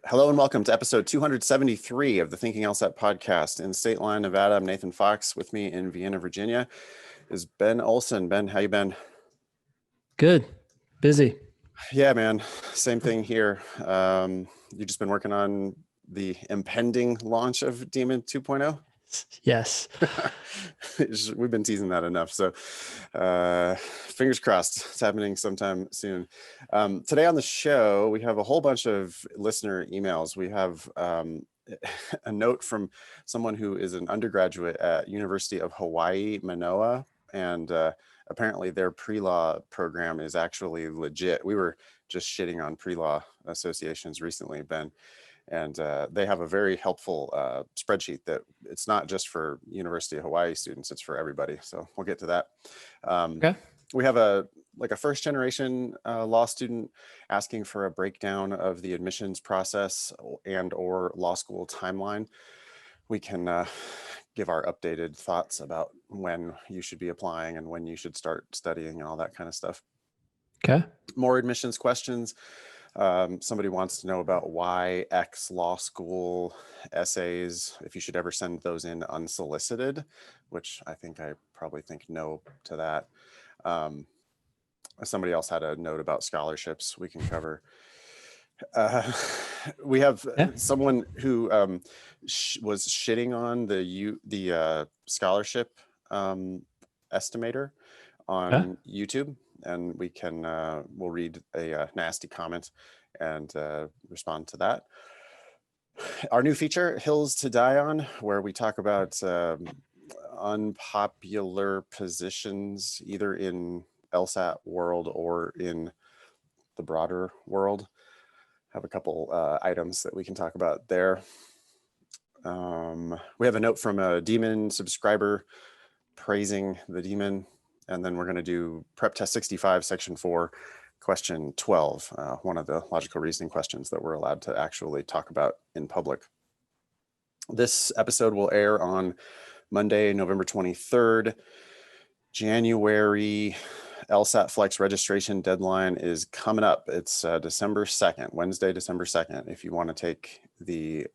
Hello and welcome to episode 273 of the Thinking Lsat podcast. In State Line, Nevada, I'm Nathan Fox. With me in Vienna, Virginia is Ben Olson. Ben, how you been? Good. Busy. Yeah, man. Same thing here. You just been working on the impending launch of Daemon 2.0? Yes. We've been teasing that enough. So fingers crossed it's happening sometime soon. Today on the show, we have a whole bunch of listener emails. We have a note from someone who is an undergraduate at University of Hawaii, Manoa, and apparently their pre-law program is actually legit. We were just shitting on pre-law associations recently, Ben. And they have a very helpful spreadsheet that it's not just for University of Hawaii students, it's for everybody. So we'll get to that. Okay. We have a first generation law student asking for a breakdown of the admissions process and or law school timeline. We can give our updated thoughts about when you should be applying and when you should start studying and all that kind of stuff. Okay. More admissions questions. Somebody wants to know about why X law school essays, if you should ever send those in unsolicited, which I probably think no to that. Somebody else had a note about scholarships we can cover. We have someone who was shitting on the scholarship estimator on YouTube. And we can, we'll read a nasty comment and respond to that. Our new feature, Hills to Die On, where we talk about unpopular positions, either in LSAT world or in the broader world. Have a couple items that we can talk about there. We have a note from a Daemon subscriber praising the Daemon. And then we're going to do Prep Test 65, Section 4, Question 12, one of the logical reasoning questions that we're allowed to actually talk about in public. This episode will air on Monday, November 23rd. January LSAT Flex registration deadline is coming up. It's December 2nd, Wednesday, December 2nd, if you want to take the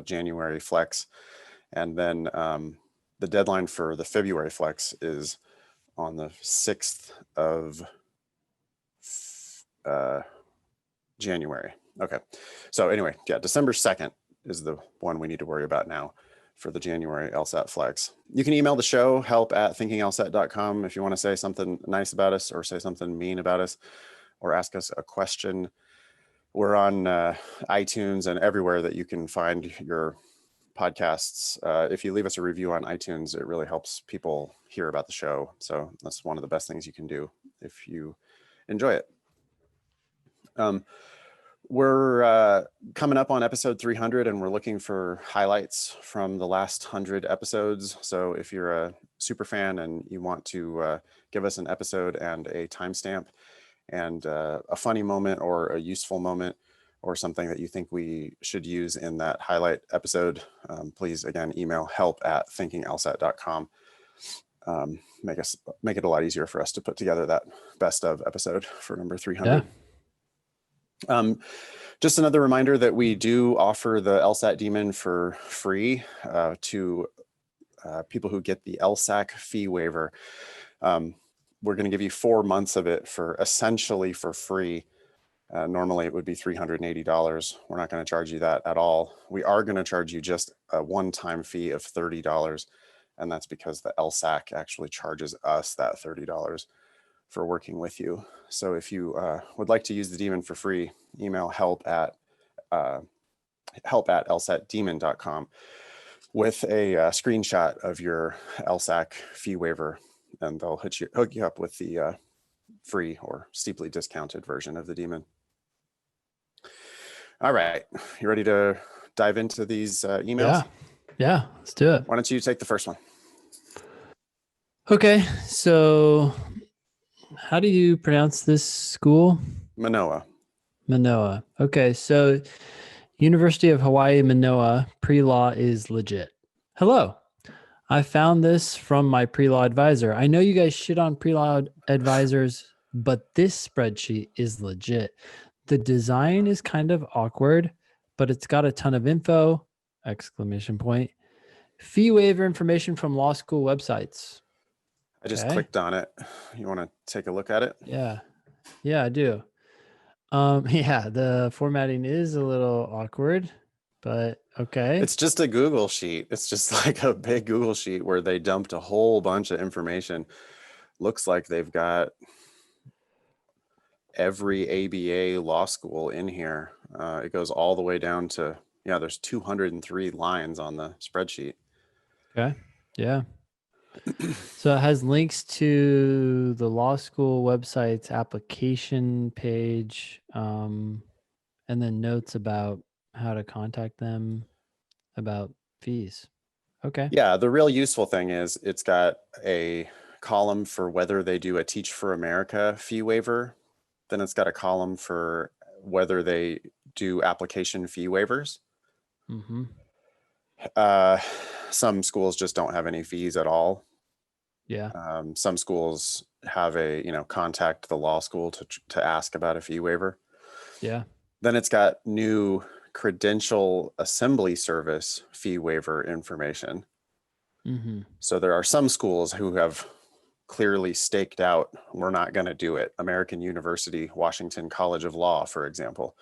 January Flex. And then the deadline for the February Flex is on the 6th of January. Okay. So anyway, yeah, December 2nd is the one we need to worry about now for the January LSAT Flex. You can email the show, help@thinkinglsat.com, if you want to say something nice about us or say something mean about us or ask us a question. We're on iTunes and everywhere that you can find your podcasts. If you leave us a review on iTunes, it really helps people hear about the show. So that's one of the best things you can do if you enjoy it. We're coming up on episode 300 and we're looking for highlights from the last 100 episodes. So if you're a super fan and you want to give us an episode and a timestamp and a funny moment or a useful moment or something that you think we should use in that highlight episode, please, again, email help@thinkinglsat.com. Make it a lot easier for us to put together that best of episode for number 300. Yeah. Just another reminder that we do offer the LSAT Daemon for free to people who get the LSAC fee waiver. We're going to give you 4 months of it for essentially for free. Normally it would be $380. We're not going to charge you that at all. We are going to charge you just a one-time fee of $30. And that's because the LSAC actually charges us that $30 for working with you. So if you would like to use the Daemon for free, email help@lsatdaemon.com with a screenshot of your LSAC fee waiver, and they'll hook you up with the free or steeply discounted version of the Daemon. All right, you ready to dive into these emails? Yeah, let's do it. Why don't you take the first one? Okay, so how do you pronounce this school? Manoa. Okay, so University of Hawaii, Manoa, pre-law is legit. Hello. I found this from my pre-law advisor. I know you guys shit on pre-law advisors, but this spreadsheet is legit. The design is kind of awkward, but it's got a ton of info, exclamation point. Fee waiver information from law school websites. I just Okay. clicked on it. You want to take a look at it? Yeah. Yeah, I do. Yeah, the formatting is a little awkward, but okay. It's just a Google sheet. It's just like a big Google sheet where they dumped a whole bunch of information. Looks like they've got every ABA law school in here. It goes all the way down to, yeah, there's 203 lines on the spreadsheet. Okay. Yeah. So it has links to the law school website's application page, and then notes about how to contact them about fees. Okay. Yeah, the real useful thing is it's got a column for whether they do a Teach for America fee waiver. Then it's got a column for whether they do application fee waivers. Mm-hmm. Some schools just don't have any fees at all. Yeah. Some schools have a, contact the law school to ask about a fee waiver. Yeah. Then it's got new credential assembly service fee waiver information. Mm-hmm. So there are some schools who have clearly staked out, we're not going to do it. American University, Washington College of Law, for example.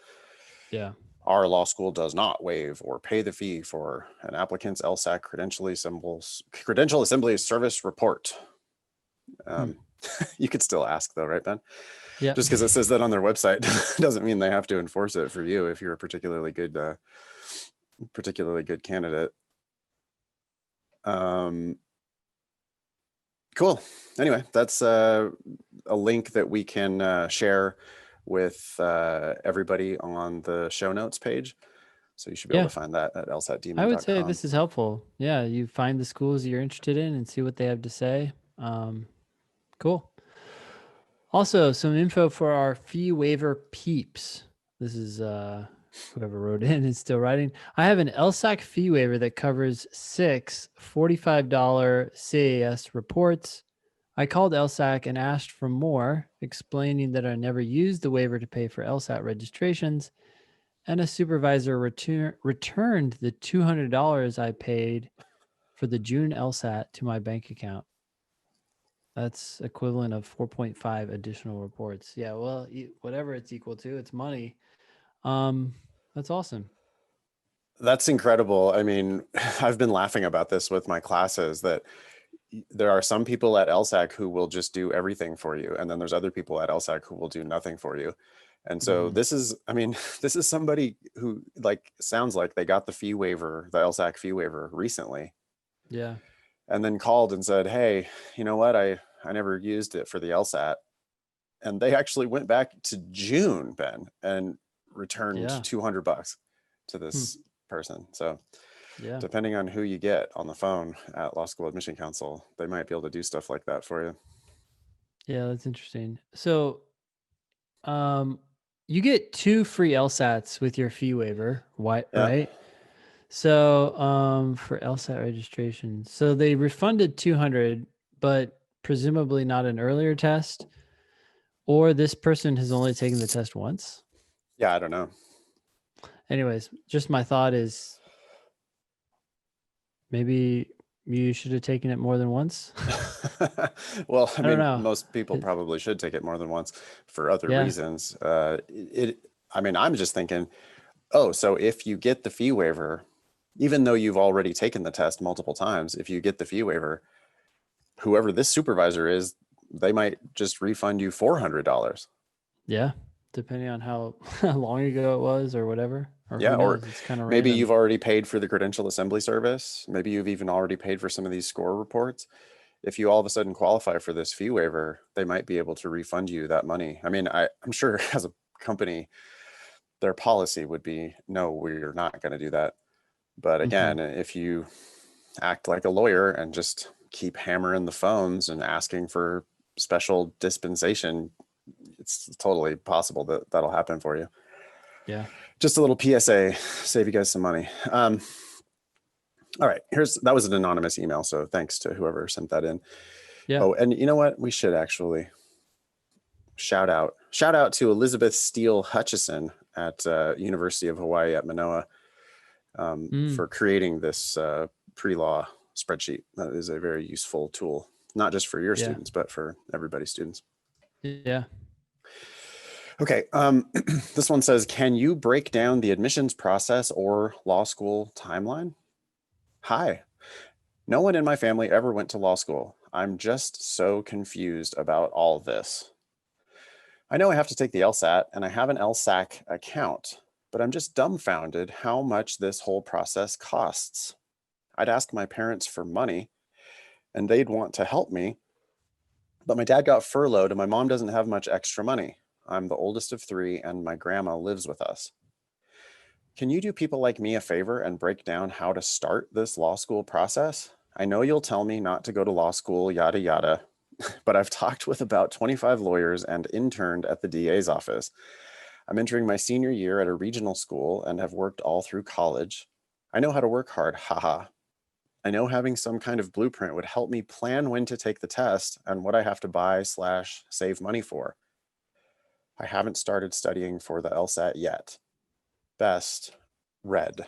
Yeah. Our law school does not waive or pay the fee for an applicant's LSAC credential assembly service report. You could still ask though, right, Ben? Yeah. Just because it says that on their website doesn't mean they have to enforce it for you if you're a particularly good candidate. Cool. Anyway, that's a link that we can share with everybody on the show notes page. So you should be able to find that at lsatdemon.com. I would say this is helpful. Yeah, you find the schools you're interested in and see what they have to say. Cool. Also, some info for our fee waiver peeps. This is whoever wrote in is still writing. I have an LSAC fee waiver that covers 6 $45 CAS reports. I called LSAC and asked for more, explaining that I never used the waiver to pay for LSAT registrations, and a supervisor returned the $200 I paid for the June LSAT to my bank account. That's equivalent of 4.5 additional reports. Yeah, well, whatever it's equal to, it's money. That's awesome. That's incredible. I mean, I've been laughing about this with my classes that there are some people at LSAC who will just do everything for you. And then there's other people at LSAC who will do nothing for you. And so this is somebody who sounds like they got the fee waiver, the LSAC fee waiver recently. Yeah. And then called and said, hey, you know what? I never used it for the LSAT. And they actually went back to June, Ben, and returned $200 to this person. So depending on who you get on the phone at Law School Admission Council, they might be able to do stuff like that for you. Yeah, that's interesting. So you get 2 free LSATs with your fee waiver, right? So for LSAT registration, so they refunded $200, but presumably not an earlier test, or this person has only taken the test once. Yeah, I don't know. Anyways, just my thought is maybe you should have taken it more than once. Well, I mean, know. most people probably should take it more than once for other reasons. I'm just thinking, so if you get the fee waiver, even though you've already taken the test multiple times, if you get the fee waiver, whoever this supervisor is, they might just refund you $400. Yeah, depending on how long ago it was or whatever. Or it's kind of maybe random. You've already paid for the credential assembly service. Maybe you've even already paid for some of these score reports. If you all of a sudden qualify for this fee waiver, they might be able to refund you that money. I mean, I'm sure as a company, their policy would be, no, we're not going to do that. But again, if you act like a lawyer and just keep hammering the phones and asking for special dispensation, it's totally possible that that'll happen for you. Yeah. Just a little PSA, save you guys some money. All right, that was an anonymous email, so thanks to whoever sent that in. Yeah. Oh, and you know what? We should actually shout out to Elizabeth Steele Hutchison at University of Hawaii at Manoa. for creating this pre-law spreadsheet. That is a very useful tool, not just for your students, but for everybody's students. Yeah. Okay. This one says, can you break down the admissions process or law school timeline? Hi. No one in my family ever went to law school. I'm just so confused about all this. I know I have to take the LSAT and I have an LSAC account, but I'm just dumbfounded how much this whole process costs. I'd ask my parents for money and they'd want to help me, but my dad got furloughed and my mom doesn't have much extra money. I'm the oldest of 3 and my grandma lives with us. Can you do people like me a favor and break down how to start this law school process? I know you'll tell me not to go to law school, yada, yada, but I've talked with about 25 lawyers and interned at the DA's office. I'm entering my senior year at a regional school and have worked all through college. I know how to work hard, haha. I know having some kind of blueprint would help me plan when to take the test and what I have to buy/save money for. I haven't started studying for the LSAT yet. Best, Red.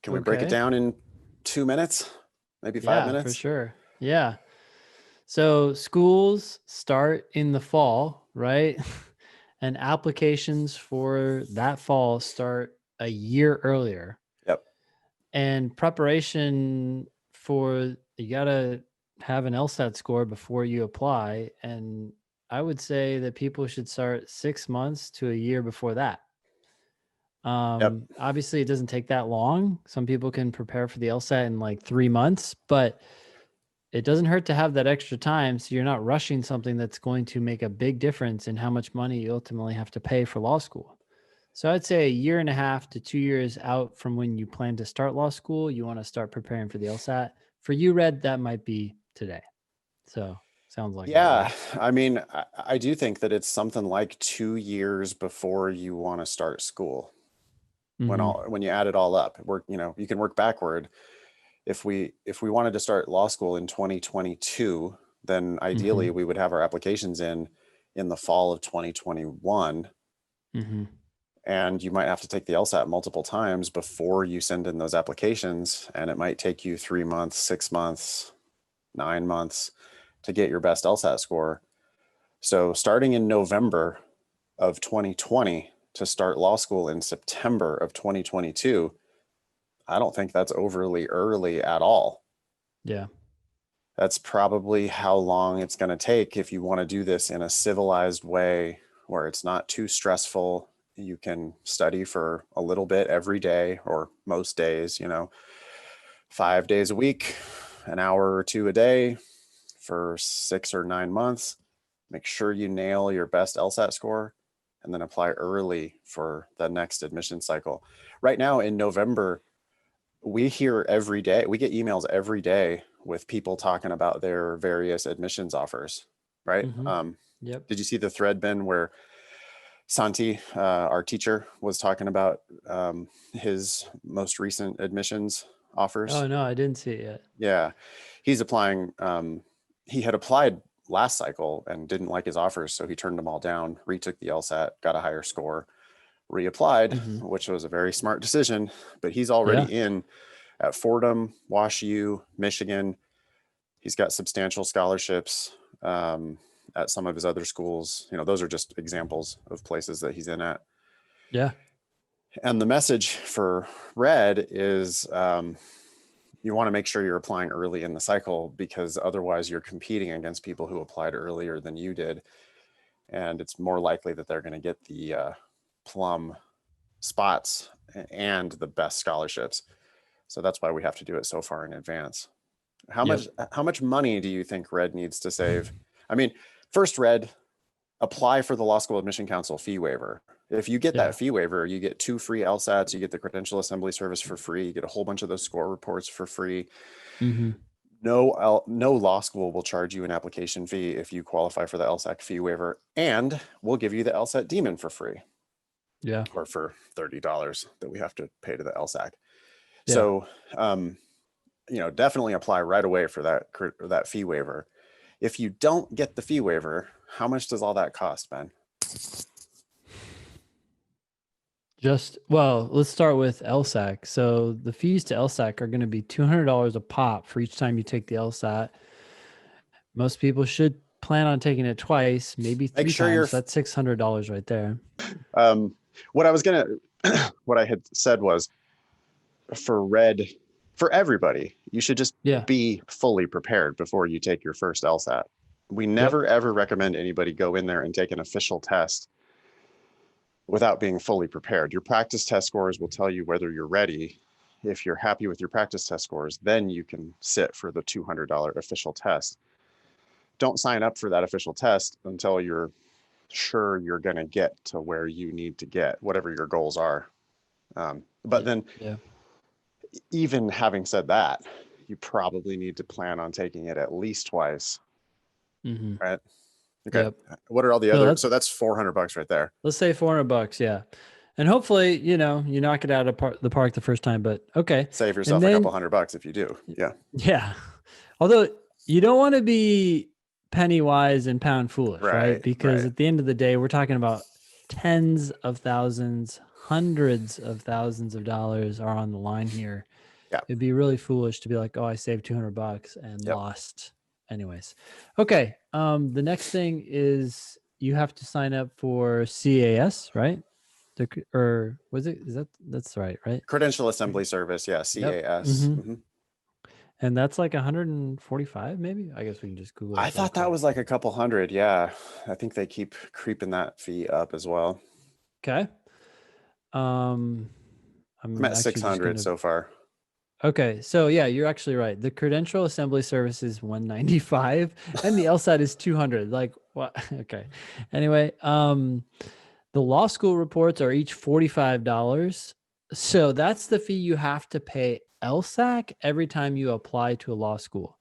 Can we break it down in 2 minutes? Maybe 5 minutes? For sure. Yeah. So schools start in the fall, right? And applications for that fall start a year earlier. Yep. And preparation for, you got to have an LSAT score before you apply. And I would say that people should start 6 months to a year before that. Obviously it doesn't take that long. Some people can prepare for the LSAT in like 3 months, but it doesn't hurt to have that extra time so you're not rushing something that's going to make a big difference in how much money you ultimately have to pay for law school. So I'd say 1.5 to 2 years out from when you plan to start law school, you want to start preparing for the LSAT. For you, Red, that might be today. So sounds like yeah, I mean, I do think that it's something like 2 years before you want to start school. When you add it all up, you can work backward. If we wanted to start law school in 2022, then ideally we would have our applications in the fall of 2021. And you might have to take the LSAT multiple times before you send in those applications. And it might take you 3 months, 6 months, 9 months to get your best LSAT score. So starting in November of 2020 to start law school in September of 2022, I don't think that's overly early at all. Yeah. That's probably how long it's going to take if you want to do this in a civilized way where it's not too stressful. You can study for a little bit every day or most days, 5 days a week, an hour or 2 a day for 6 or 9 months. Make sure you nail your best LSAT score and then apply early for the next admission cycle. Right now in November, we hear every day, we get emails every day with people talking about their various admissions offers, right? Yep. Did you see the thread, Ben, where Santi, our teacher, was talking about his most recent admissions offers? Oh, no, I didn't see it yet. Yeah, he's applying. He had applied last cycle and didn't like his offers, so he turned them all down, retook the LSAT, got a higher score, reapplied, which was a very smart decision. But he's already in at Fordham, Wash U, Michigan. He's got substantial scholarships at some of his other schools. Those are just examples of places that he's in at. Yeah. And the message for Red is you want to make sure you're applying early in the cycle, because otherwise you're competing against people who applied earlier than you did. And it's more likely that they're going to get the plum spots and the best scholarships. So that's why we have to do it so far in advance. How much money do you think Red needs to save? I mean, first, Red, apply for the Law School Admission Council fee waiver. If you get that fee waiver, you get 2 free LSATs, you get the credential assembly service for free, you get a whole bunch of those score reports for free. No law school will charge you an application fee if you qualify for the LSAC fee waiver, and we'll give you the LSAT Demon for free. Yeah. Or for $30 that we have to pay to the LSAC. Yeah. So, definitely apply right away for that fee waiver. If you don't get the fee waiver, how much does all that cost, Ben? Well, let's start with LSAC. So the fees to LSAC are going to be $200 a pop for each time you take the LSAT. Most people should plan on taking it twice, maybe Make three sure you're, times. That's $600 right there. what I was going to, what I had said was for red, for everybody, you should just Yeah. be fully prepared before you take your first LSAT. We never, ever recommend anybody go in there and take an official test without being fully prepared. Your practice test scores will tell you whether you're ready. If you're happy with your practice test scores, then you can sit for the $200 official test. Don't sign up for that official test until you're sure you're going to get to where you need to get, whatever your goals are. But then, Yeah. even having said that, you probably need to plan on taking it at least twice, Mm-hmm. right? Okay. Yep. What are all the So other? So that's $400 right there. let's say $400. Yeah. And hopefully, you knock it out of the park the first time, but okay. Save And yourself a then, couple $100 if you do. Yeah. yeah. Although you don't want to be penny wise and pound foolish, right? Right. Because Right. at the end of the day, we're talking about tens of thousands, hundreds of thousands of dollars are on the line here. Yeah. It'd be really foolish to be like, oh, I saved $200 and Yep. lost. Anyways. Okay. The next thing is you have to sign up for CAS, right? Or was it, that's right? Credential Assembly Service. Yeah. CAS. Mm-hmm. And that's like 145, maybe. I guess we can just Google it. I thought that was like a couple hundred. Yeah. I think they keep creeping that fee up as well. Okay. I'm at actually 600 so far. Okay, so yeah, you're actually right. The credential assembly service is 195 and the LSAT is 200. Like what? Okay. Anyway, the law school reports are each $45. So that's the fee you have to pay LSAC every time you apply to a law school.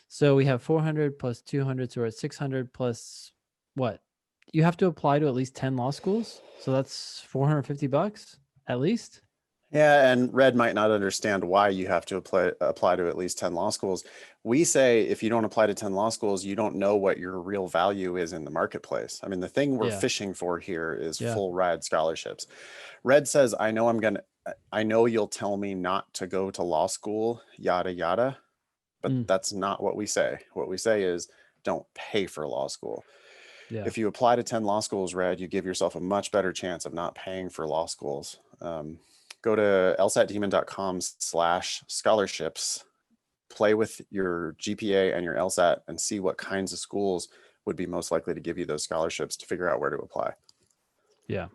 So we have 400 plus 200, so we're at 600 plus what? You have to apply to at least 10 law schools. So that's $450 at least. Yeah, and Red might not understand why you have to apply to at least 10 law schools. We say if you don't apply to 10 law schools, you don't know what your real value is in the marketplace. I mean, the thing we're fishing for here is full ride scholarships. Red says, I know you'll tell me not to go to law school, yada, yada, but that's not what we say. What we say is don't pay for law school. Yeah. If you apply to 10 law schools, Red, you give yourself a much better chance of not paying for law schools. Go to lsatdemon.com/scholarships, play with your GPA and your LSAT and see what kinds of schools would be most likely to give you those scholarships to figure out where to apply. Yeah.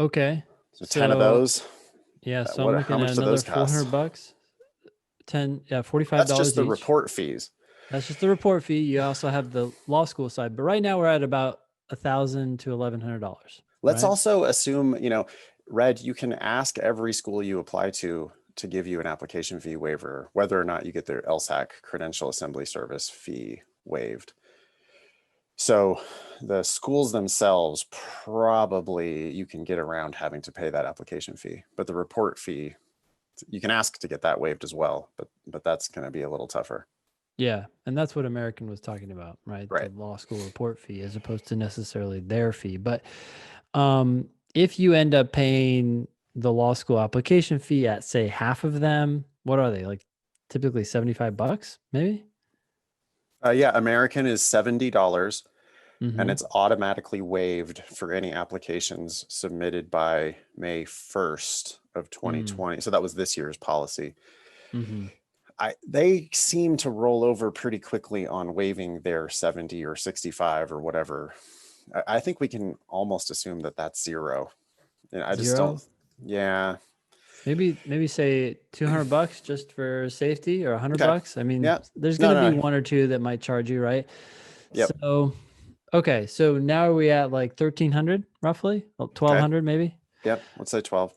Okay. So 10 of those. Yeah. So I'm looking at another $400. 10, yeah, $45. That's just the report fees. That's just the report fee. You also have the law school side, but right now we're at about $1,000 to $1,100. Let's also assume, Red, you can ask every school you apply to give you an application fee waiver, whether or not you get their LSAC credential assembly service fee waived. So the schools themselves, probably you can get around having to pay that application fee, but the report fee, you can ask to get that waived as well, but that's going to be a little tougher. Yeah, and that's what American was talking about, right? Right. The law school report fee as opposed to necessarily their fee. But if you end up paying the law school application fee at, say, half of them, what are they? Like typically $75, maybe? Yeah, American is $70, and it's automatically waived for any applications submitted by May 1st of 2020. So that was this year's policy. They seem to roll over pretty quickly on waiving their 70 or 65 or whatever. I think we can almost assume that that's zero. And I just don't. Yeah. Maybe say $200 just for safety, or $100. I mean, there's going to be one or two that might charge you, right? Yep. So, okay. So now are we at like 1,300 roughly? 1,200 maybe? Yep. Let's say 12.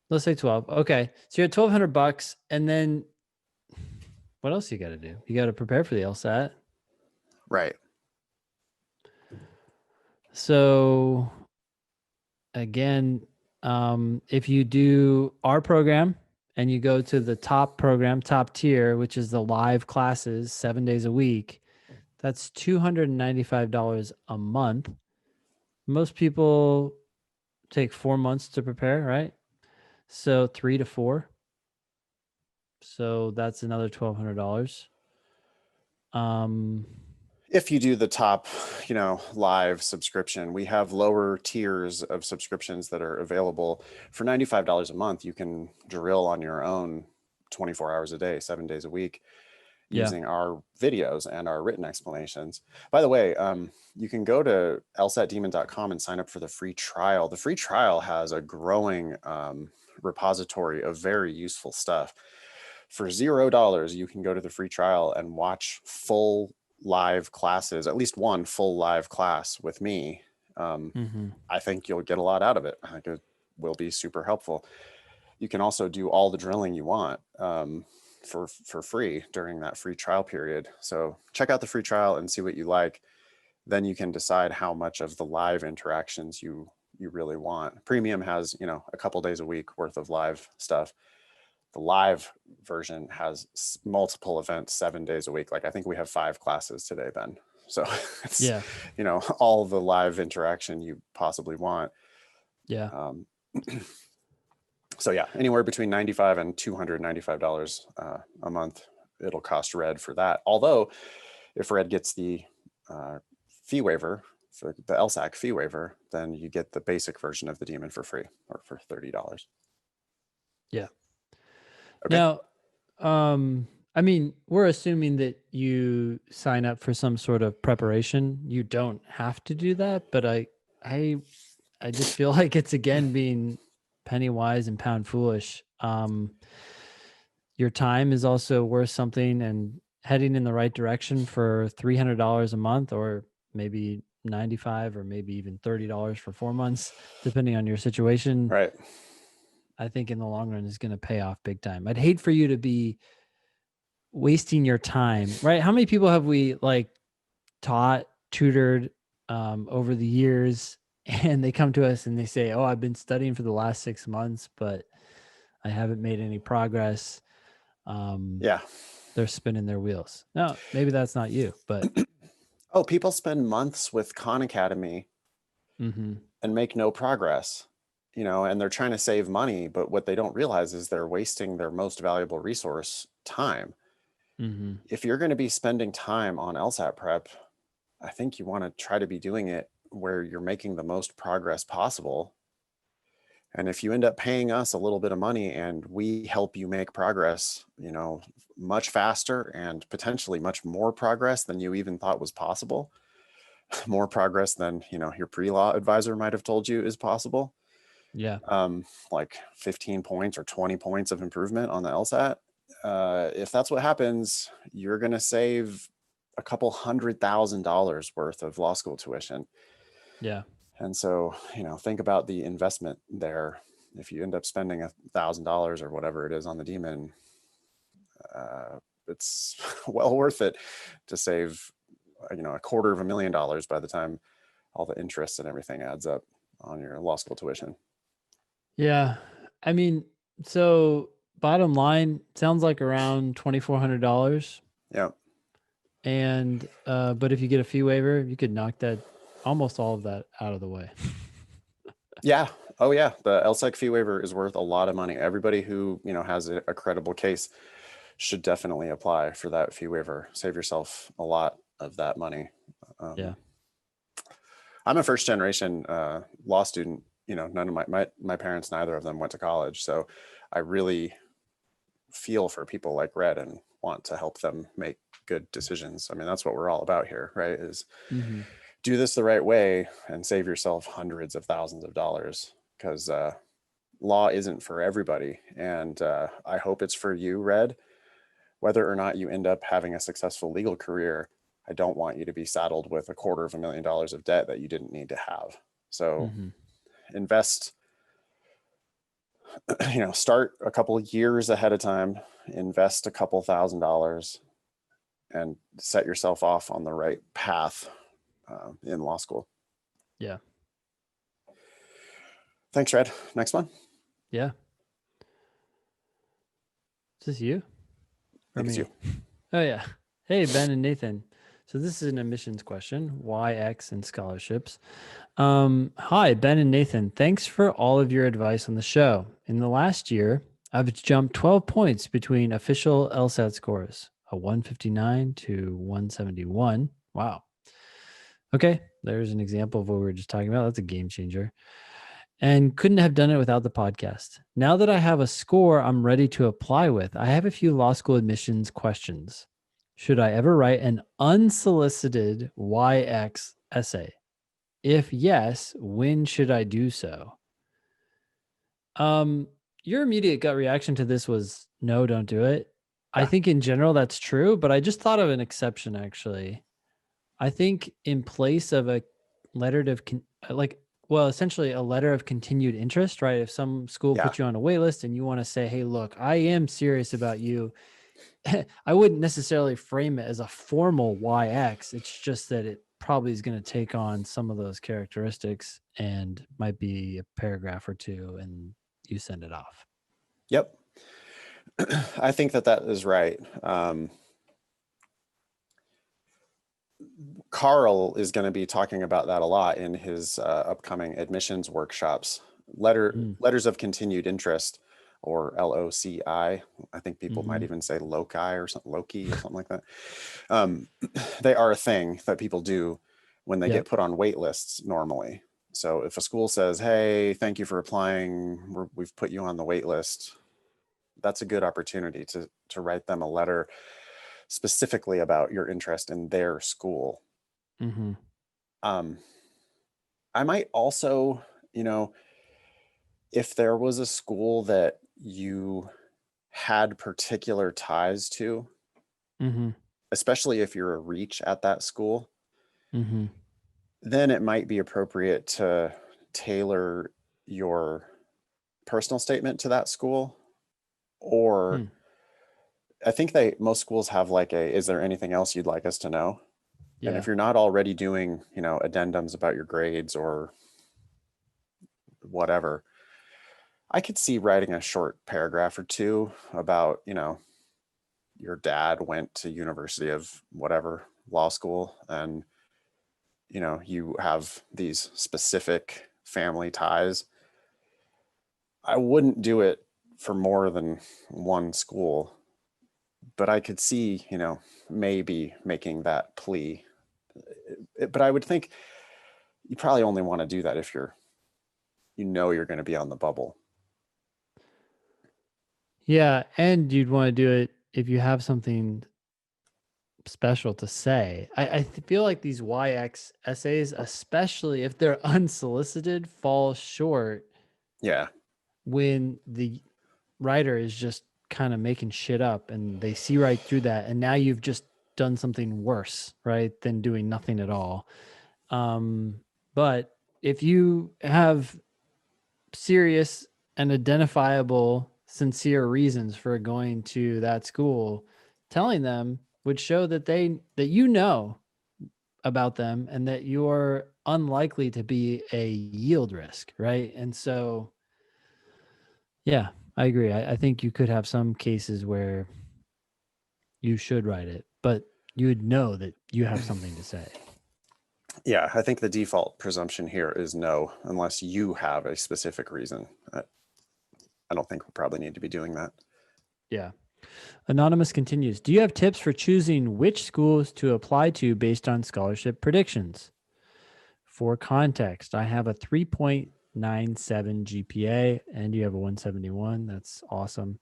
Let's say 12. Okay. So you're at $1,200, and then what else you got to do? You got to prepare for the LSAT. Right. So again, if you do our program and you go to the top program, top tier, which is the live classes 7 days a week, that's $295 a month. Most people take 4 months to prepare, right? So 3 to 4. So that's another $1,200. If you do the top, live subscription, we have lower tiers of subscriptions that are available for $95 a month. You can drill on your own 24 hours a day, 7 days a week, using our videos and our written explanations. By the way, you can go to lsatdemon.com and sign up for the free trial. The free trial has a growing repository of very useful stuff. For $0, you can go to the free trial and watch full live classes, at least one full live class with me. I think you'll get a lot out of it. I think it will be super helpful. You can also do all the drilling you want for free during that free trial period. So check out the free trial and see what you like. Then you can decide how much of the live interactions you really want. Premium has, a couple days a week worth of live stuff. The live version has multiple events 7 days a week. Like I think we have 5 classes today, Ben. So it's, all the live interaction you possibly want. Yeah. So yeah, anywhere between $95 and $295 a month, it'll cost Red for that. Although if Red gets the fee waiver, for the LSAC fee waiver, then you get the basic version of the daemon for free, or for $30. Yeah. Okay. Now, I mean, we're assuming that you sign up for some sort of preparation. You don't have to do that, but I just feel like it's again being penny wise and pound foolish. Your time is also worth something, and heading in the right direction for $300 a month, or maybe 95, or maybe even $30 for 4 months, depending on your situation. Right. I think in the long run is going to pay off big time. I'd hate for you to be wasting your time, right? How many people have we taught, tutored over the years, and they come to us and they say, "Oh, I've been studying for the last 6 months, but I haven't made any progress." Yeah. They're spinning their wheels. No, maybe that's not you, but oh, people spend months with Khan Academy and make no progress, and they're trying to save money, but what they don't realize is they're wasting their most valuable resource, time. If you're going to be spending time on LSAT prep, I think you want to try to be doing it where you're making the most progress possible. And if you end up paying us a little bit of money and we help you make progress, much faster and potentially much more progress than you even thought was possible, more progress than, your pre-law advisor might have told you is possible. Yeah. Like 15 points or 20 points of improvement on the LSAT. If that's what happens, you're going to save a couple $100,000 worth of law school tuition. Yeah. And so, think about the investment there. If you end up spending $1,000 or whatever it is on the daemon, it's well worth it to save, $250,000 by the time all the interest and everything adds up on your law school tuition. Yeah. I mean, so bottom line, sounds like around $2,400. Yeah. And but if you get a fee waiver, you could knock that, almost all of that, out of the way. Yeah. Oh yeah. The LSEC fee waiver is worth a lot of money. Everybody who, has a credible case should definitely apply for that fee waiver. Save yourself a lot of that money. Yeah. I'm a first generation law student. None of my parents, neither of them went to college. So I really feel for people like Red and want to help them make good decisions. I mean, that's what we're all about here, right? Is do this the right way and save yourself hundreds of thousands of dollars, because law isn't for everybody. And I hope it's for you, Red. Whether or not you end up having a successful legal career, I don't want you to be saddled with $250,000 of debt that you didn't need to have. So invest, start a couple of years ahead of time, invest a couple $1,000 and set yourself off on the right path in law school. Yeah. Thanks, Red. Next one. Yeah. Is this you? I think it's you. Oh yeah. Hey, Ben and Nathan. So this is an admissions question, why X and scholarships. Hi, Ben and Nathan. Thanks for all of your advice on the show. In the last year, I've jumped 12 points between official LSAT scores, a 159 to 171. Wow. Okay, there's an example of what we were just talking about. That's a game changer. And couldn't have done it without the podcast. Now that I have a score I'm ready to apply with, I have a few law school admissions questions. Should I ever write an unsolicited YX essay? If yes, when should I do so? Your immediate gut reaction to this was no, don't do it. I Yeah. think in general that's true, but I just thought of an exception actually. I think in place of a letter of essentially a letter of continued interest, right? If some school Yeah. puts you on a wait list and you want to say, hey, look, I am serious about you. I wouldn't necessarily frame it as a formal YX. It's just that it probably is going to take on some of those characteristics and might be a paragraph or two and you send it off. Yep. I think that is right. Carl is going to be talking about that a lot in his upcoming admissions workshops. Letters of continued interest, or LOCI. I think people might even say loci or something, Loki or something like that. They are a thing that people do when they get put on wait lists normally. So if a school says, hey, thank you for applying, we've put you on the wait list, that's a good opportunity to write them a letter specifically about your interest in their school. I might also, if there was a school that you had particular ties to, especially if you're a reach at that school, then it might be appropriate to tailor your personal statement to that school. Or I think most schools have like is there anything else you'd like us to know? Yeah. And if you're not already doing, addendums about your grades or whatever, I could see writing a short paragraph or two about, your dad went to University of whatever law school, and, you have these specific family ties. I wouldn't do it for more than one school, but I could see, maybe making that plea. But I would think you probably only want to do that if you're going to be on the bubble. Yeah. And you'd want to do it if you have something special to say. I feel like these YX essays, especially if they're unsolicited, fall short. Yeah. When the writer is just kind of making shit up and they see right through that. And now you've just done something worse, right, than doing nothing at all. But if you have serious and identifiable, sincere reasons for going to that school, telling them would show that you know about them and that you're unlikely to be a yield risk, right? And so, yeah, I agree. I think you could have some cases where you should write it, but you would know that you have something to say. Yeah, I think the default presumption here is no, unless you have a specific reason. I don't think we probably need to be doing that. Yeah. Anonymous continues. Do you have tips for choosing which schools to apply to based on scholarship predictions? For context, I have a 3.97 GPA and you have a 171. That's awesome.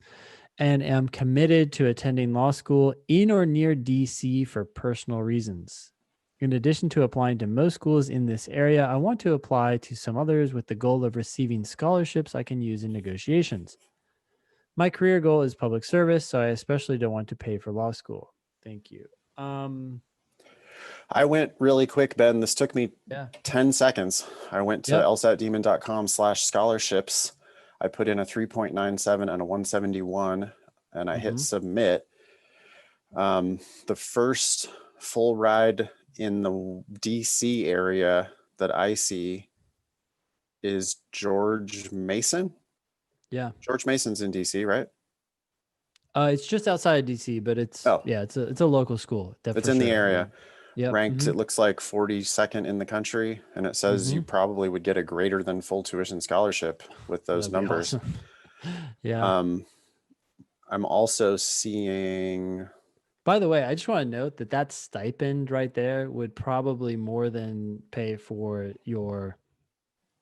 And am committed to attending law school in or near DC for personal reasons. In addition to applying to most schools in this area, I want to apply to some others with the goal of receiving scholarships I can use in negotiations. My career goal is public service, so I especially don't want to pay for law school. Thank you. I went really quick, Ben. This took me 10 seconds. I went to lsatdemon.com/scholarships. I put in a 3.97 and a 171, and I hit submit. The first full ride in the DC area that I see is George Mason. Yeah. George Mason's in DC, right? It's just outside of DC, but it's a local school. It's in the area. Yep. ranked, it looks like 42nd in the country. And it says you probably would get a greater than full tuition scholarship with those That'd be numbers. awesome. Yeah. I'm also seeing. By the way, I just want to note that that stipend right there would probably more than pay for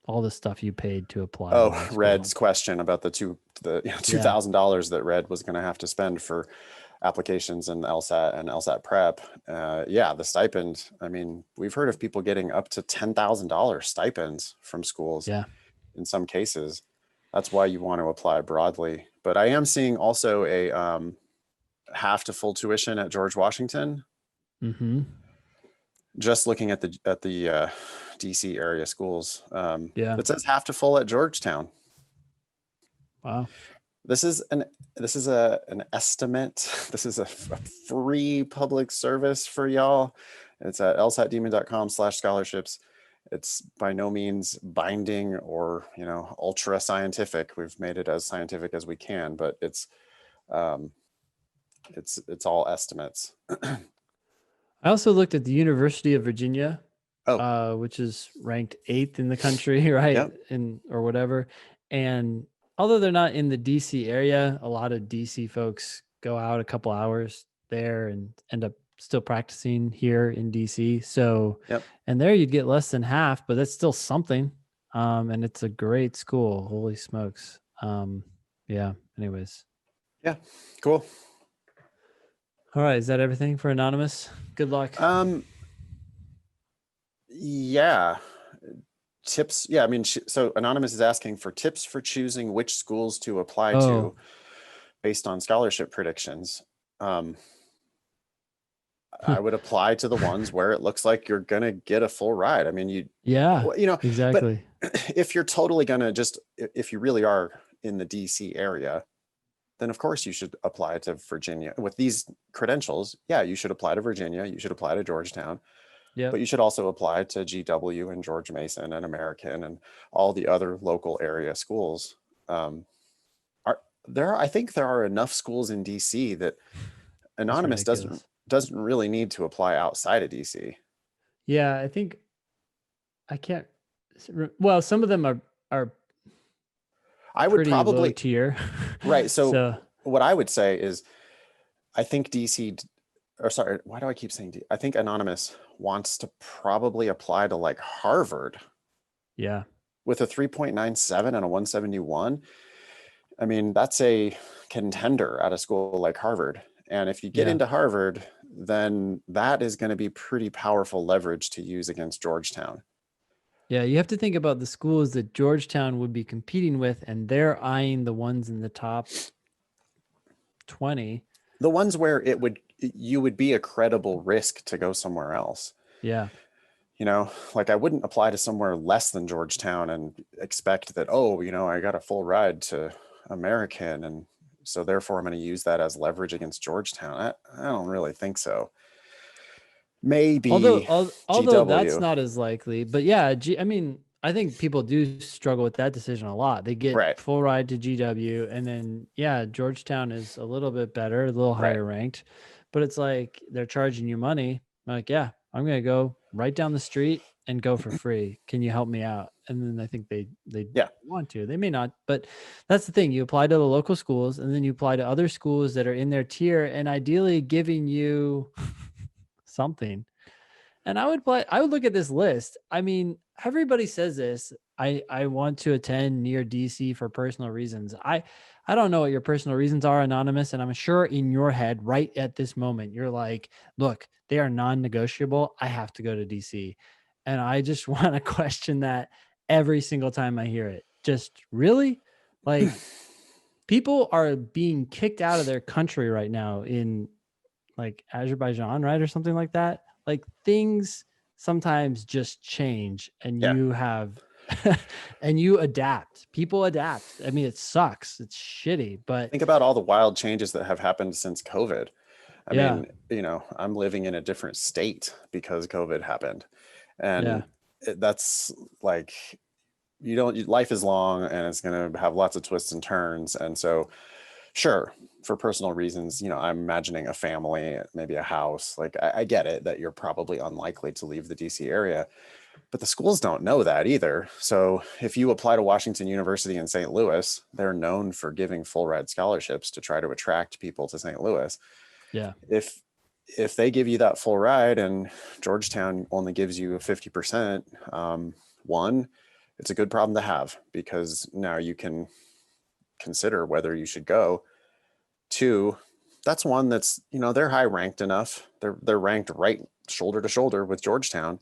all the stuff you paid to apply to my school. Red's question about the $2,000 that Red was going to have to spend for applications and LSAT and LSAT prep. Yeah, the stipend. I mean, we've heard of people getting up to $10,000 stipends from schools. Yeah. In some cases. That's why you want to apply broadly. But I am seeing also a half to full tuition at George Washington. Just looking at the DC area schools. Yeah. It says half to full at Georgetown. Wow. This is an estimate. This is a free public service for y'all. It's at lsatdemon.com/scholarships. It's by no means binding or, ultra scientific. We've made it as scientific as we can, but it's all estimates. I also looked at the University of Virginia, which is ranked 8th in the country, right? Yep. Or whatever. And although they're not in the DC area, a lot of DC folks go out a couple hours there and end up still practicing here in DC. So, and there you'd get less than half, but that's still something. And it's a great school. Holy smokes. Yeah. Anyways. Yeah. Cool. All right. Is that everything for Anonymous? Good luck. Yeah. Tips. Yeah. I mean, so Anonymous is asking for tips for choosing which schools to apply to based on scholarship predictions. I would apply to the ones where it looks like you're going to get a full ride. I mean, exactly. But if you're totally going to if you really are in the DC area, then of course you should apply to Virginia with these credentials. Yeah, you should apply to Virginia. You should apply to Georgetown. Yeah. But you should also apply to GW and George Mason and American and all the other local area schools. I think there are enough schools in DC that Anonymous doesn't really need to apply outside of DC. Yeah, I think I can't. Well, some of them are. I would probably low tier. Right. So what I would say is, I think DC, or sorry, why do I keep saying I think Anonymous wants to probably apply to like Harvard. Yeah. With a 3.97 and a 171. I mean, that's a contender at a school like Harvard. And if you get into Harvard, then that is going to be pretty powerful leverage to use against Georgetown. Yeah, you have to think about the schools that Georgetown would be competing with, and they're eyeing the ones in the top 20. The ones where you would be a credible risk to go somewhere else. Yeah. Like I wouldn't apply to somewhere less than Georgetown and expect that, I got a full ride to American, and so therefore I'm going to use that as leverage against Georgetown. I don't really think so. Maybe. Although that's not as likely, but yeah, I mean, I think people do struggle with that decision a lot. They get full ride to GW, and then Georgetown is a little bit better, a little higher ranked, but it's like they're charging you money. Like, I'm going to go right down the street and go for free. Can you help me out? And then I think they want to. They may not, but that's the thing. You apply to the local schools, and then you apply to other schools that are in their tier, and ideally giving you something. And I would look at this list. I mean, everybody says this. I want to attend near DC for personal reasons. I don't know what your personal reasons are, Anonymous, and I'm sure in your head right at this moment you're like, look, they are non-negotiable. I have to go to DC. And I just want to question that every single time I hear it. Just really? Like, people are being kicked out of their country right now in like Azerbaijan, right? Or something like that. Like, things sometimes just change, and you have and you adapt. People adapt. I mean, it sucks. It's shitty, but think about all the wild changes that have happened since COVID. I mean, I'm living in a different state because COVID happened. And that's like, life is long and it's going to have lots of twists and turns. And so Sure, for personal reasons, I'm imagining a family, maybe a house. Like I get it that you're probably unlikely to leave the DC area, but the schools don't know that either. So if you apply to Washington University in St. Louis, they're known for giving full ride scholarships to try to attract people to St. Louis. Yeah. If they give you that full ride and Georgetown only gives you 50%, one, it's a good problem to have because now you can consider whether you should go. Two, that's one that's, they're high ranked enough. They're ranked right shoulder to shoulder with Georgetown.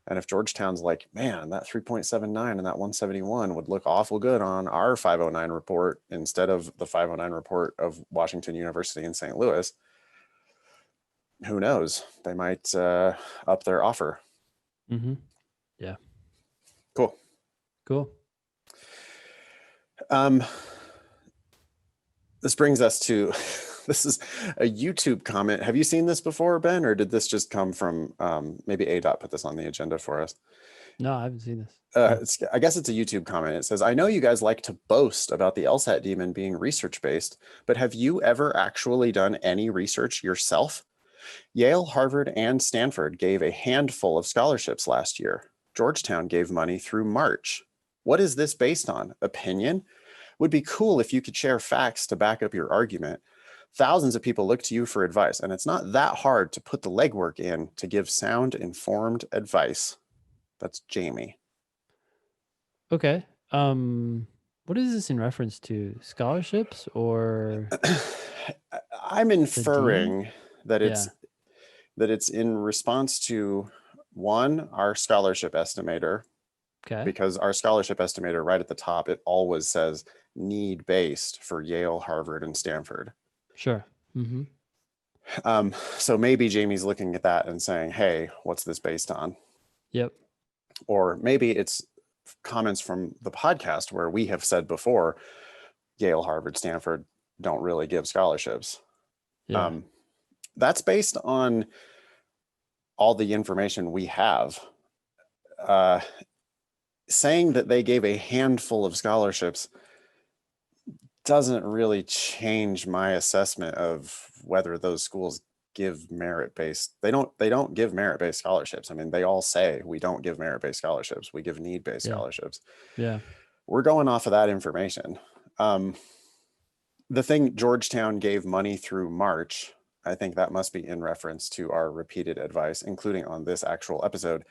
And if Georgetown's like, man, that 3.79 and that 171 would look awful good on our 509 report instead of the 509 report of Washington University in St. Louis, who knows? They might up their offer. Mm-hmm. Yeah. Cool. This brings us to, this is a YouTube comment. Have you seen this before, Ben, or did this just come from, maybe ADOT put this on the agenda for us? No, I haven't seen this. I guess it's a YouTube comment. It says, I know you guys like to boast about the LSAT demon being research-based, but have you ever actually done any research yourself? Yale, Harvard, and Stanford gave a handful of scholarships last year. Georgetown gave money through March. What is this based on? Opinion? Would be cool if you could share facts to back up your argument. Thousands of people look to you for advice, and it's not that hard to put the legwork in to give sound, informed advice. That's Jamie. Okay. What is this in reference to? Scholarships or? I'm inferring that Yeah. it's in response to one, our scholarship estimator. Okay. Because our scholarship estimator right at the top, it always says need-based for Yale, Harvard, and Stanford. Sure. Mm-hmm. So maybe Jamie's looking at that and saying, hey, what's this based on? Yep. Or maybe it's comments from the podcast where we have said before, Yale, Harvard, Stanford don't really give scholarships. Yeah. That's based on all the information we have. Saying that they gave a handful of scholarships doesn't really change my assessment of whether those schools give merit-based. They don't give merit-based scholarships. I mean, they all say we don't give merit-based scholarships. We give need-based scholarships. Yeah. We're going off of that information. The thing Georgetown gave money through March, I think that must be in reference to our repeated advice, including on this actual episode,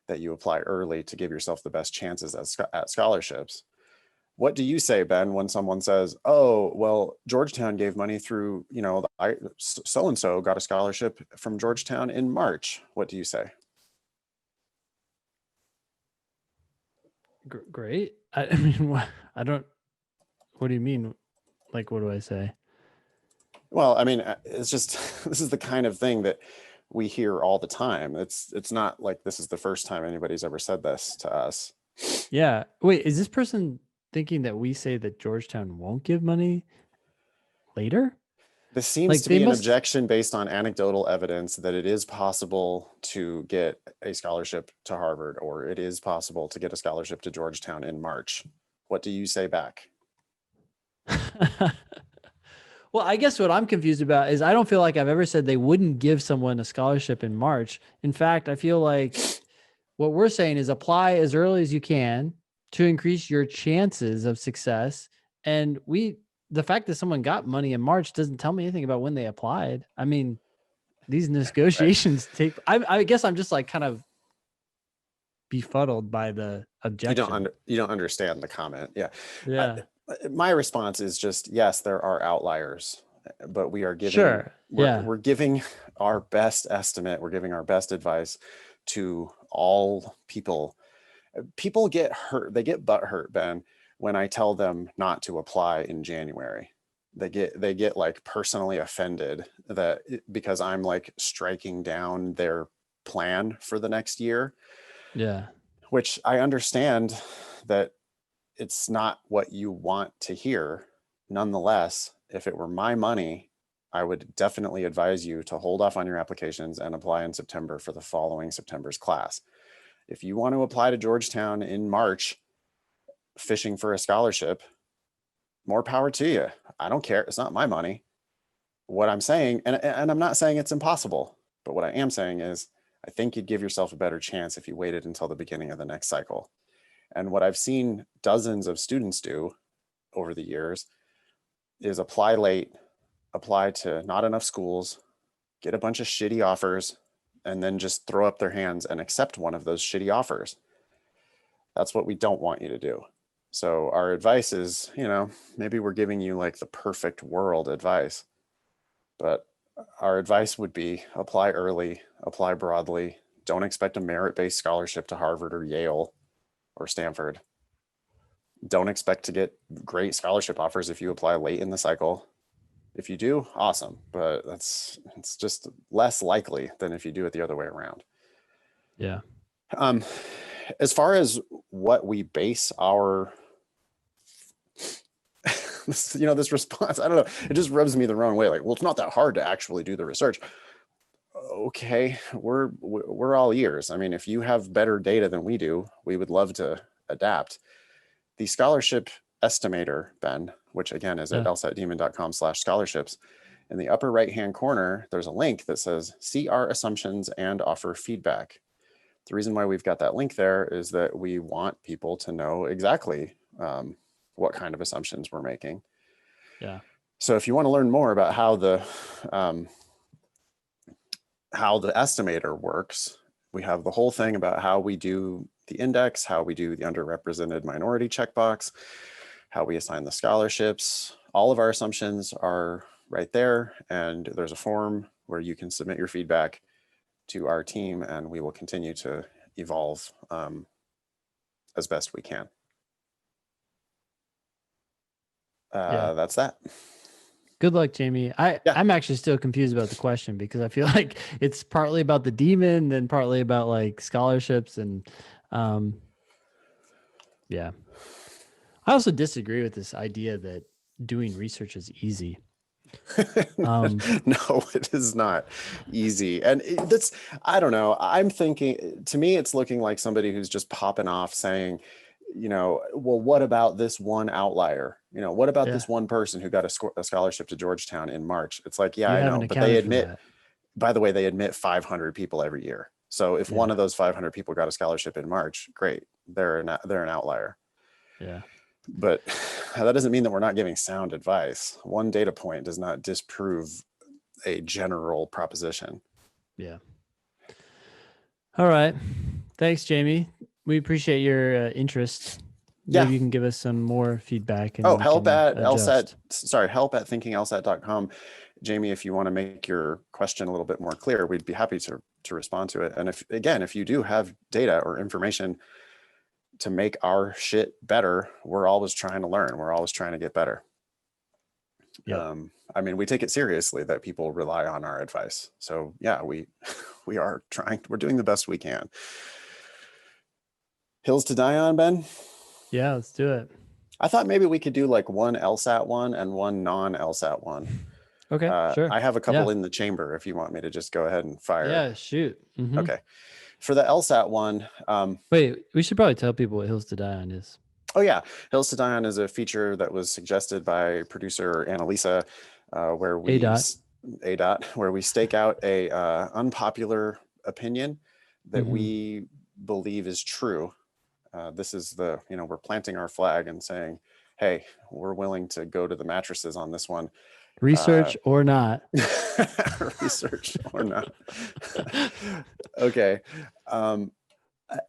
that you apply early to give yourself the best chances at scholarships. What do you say, Ben, when someone says, oh, well, Georgetown gave money through, so-and-so got a scholarship from Georgetown in March? What do you say? Great. I mean, what do you mean? Like, what do I say? Well, I mean, it's just, this is the kind of thing that we hear all the time. It's not like this is the first time anybody's ever said this to us. Yeah. Wait, is this person thinking that we say that Georgetown won't give money later? This seems to be an objection based on anecdotal evidence that it is possible to get a scholarship to Harvard, or it is possible to get a scholarship to Georgetown in March. What do you say back? Well, I guess what I'm confused about is I don't feel like I've ever said they wouldn't give someone a scholarship in March. In fact, I feel like what we're saying is apply as early as you can to increase your chances of success. And the fact that someone got money in March doesn't tell me anything about when they applied. I mean, these negotiations take, I guess I'm just like kind of befuddled by the objection. You don't understand the comment. Yeah. Yeah. My response is just, yes, there are outliers, but we are giving, sure. we're giving our best estimate. We're giving our best advice to all people. People get hurt. They get butt hurt, Ben, when I tell them not to apply in January. They get like personally offended that because I'm like striking down their plan for the next year. Yeah. Which I understand that it's not what you want to hear. Nonetheless, if it were my money, I would definitely advise you to hold off on your applications and apply in September for the following September's class. If you want to apply to Georgetown in March, fishing for a scholarship, more power to you. I don't care. It's not my money. What I'm saying, and I'm not saying it's impossible, but what I am saying is I think you'd give yourself a better chance if you waited until the beginning of the next cycle. And what I've seen dozens of students do over the years is apply late, apply to not enough schools, get a bunch of shitty offers, and then just throw up their hands and accept one of those shitty offers. That's what we don't want you to do. So our advice is, maybe we're giving you like the perfect world advice, but our advice would be apply early, apply broadly. Don't expect a merit-based scholarship to Harvard or Yale or Stanford. Don't expect to get great scholarship offers if you apply late in the cycle. If you do, awesome, but it's just less likely than if you do it the other way around. Yeah. As far as what we base our this response, I don't know, it just rubs me the wrong way. Like, well, it's not that hard to actually do the research. Okay, we're all ears. I mean, if you have better data than we do, we would love to adapt. The scholarship estimator, Ben, which again is at lsatdemon.com/scholarships. In the upper right-hand corner, there's a link that says, see our assumptions and offer feedback. The reason why we've got that link there is that we want people to know exactly what kind of assumptions we're making. Yeah. So if you want to learn more about how the estimator works, we have the whole thing about how we do the index, how we do the underrepresented minority checkbox, how we assign the scholarships. All of our assumptions are right there, and there's a form where you can submit your feedback to our team, and we will continue to evolve as best we can. That's that. Good luck, Jamie. I'm actually still confused about the question because I feel like it's partly about the demon and partly about like scholarships and yeah. I also disagree with this idea that doing research is easy. No, it is not easy. And that's, I don't know. I'm thinking, to me, it's looking like somebody who's just popping off saying, well, what about this one outlier? What about this one person who got a scholarship to Georgetown in March? It's like, yeah, I know, but they admit, by the way, they admit 500 people every year. So if one of those 500 people got a scholarship in March, great. They're an outlier. Yeah. But that doesn't mean that we're not giving sound advice. One data point does not disprove a general proposition. Yeah. All right. Thanks, Jamie. We appreciate your interest. Maybe you can give us some more feedback. And help at LSAT. Sorry, help at thinkinglsat.com. Jamie, if you want to make your question a little bit more clear, we'd be happy to respond to it. And if you do have data or information to make our shit better, we're always trying to learn. We're always trying to get better. Yep. I mean, we take it seriously that people rely on our advice. So yeah, we are trying, we're doing the best we can. Hills to die on, Ben? Yeah, let's do it. I thought maybe we could do like one LSAT one and one non-LSAT one. Okay, sure. I have a couple in the chamber if you want me to just go ahead and fire. Yeah, shoot. Mm-hmm. Okay. For the LSAT one. Wait, we should probably tell people what Hills to Die On is. Oh yeah. Hills to Die On is a feature that was suggested by producer Annalisa, where we where we stake out a unpopular opinion that we believe is true. This is we're planting our flag and saying, hey, we're willing to go to the mattresses on this one. Research or not. Research or not. Okay.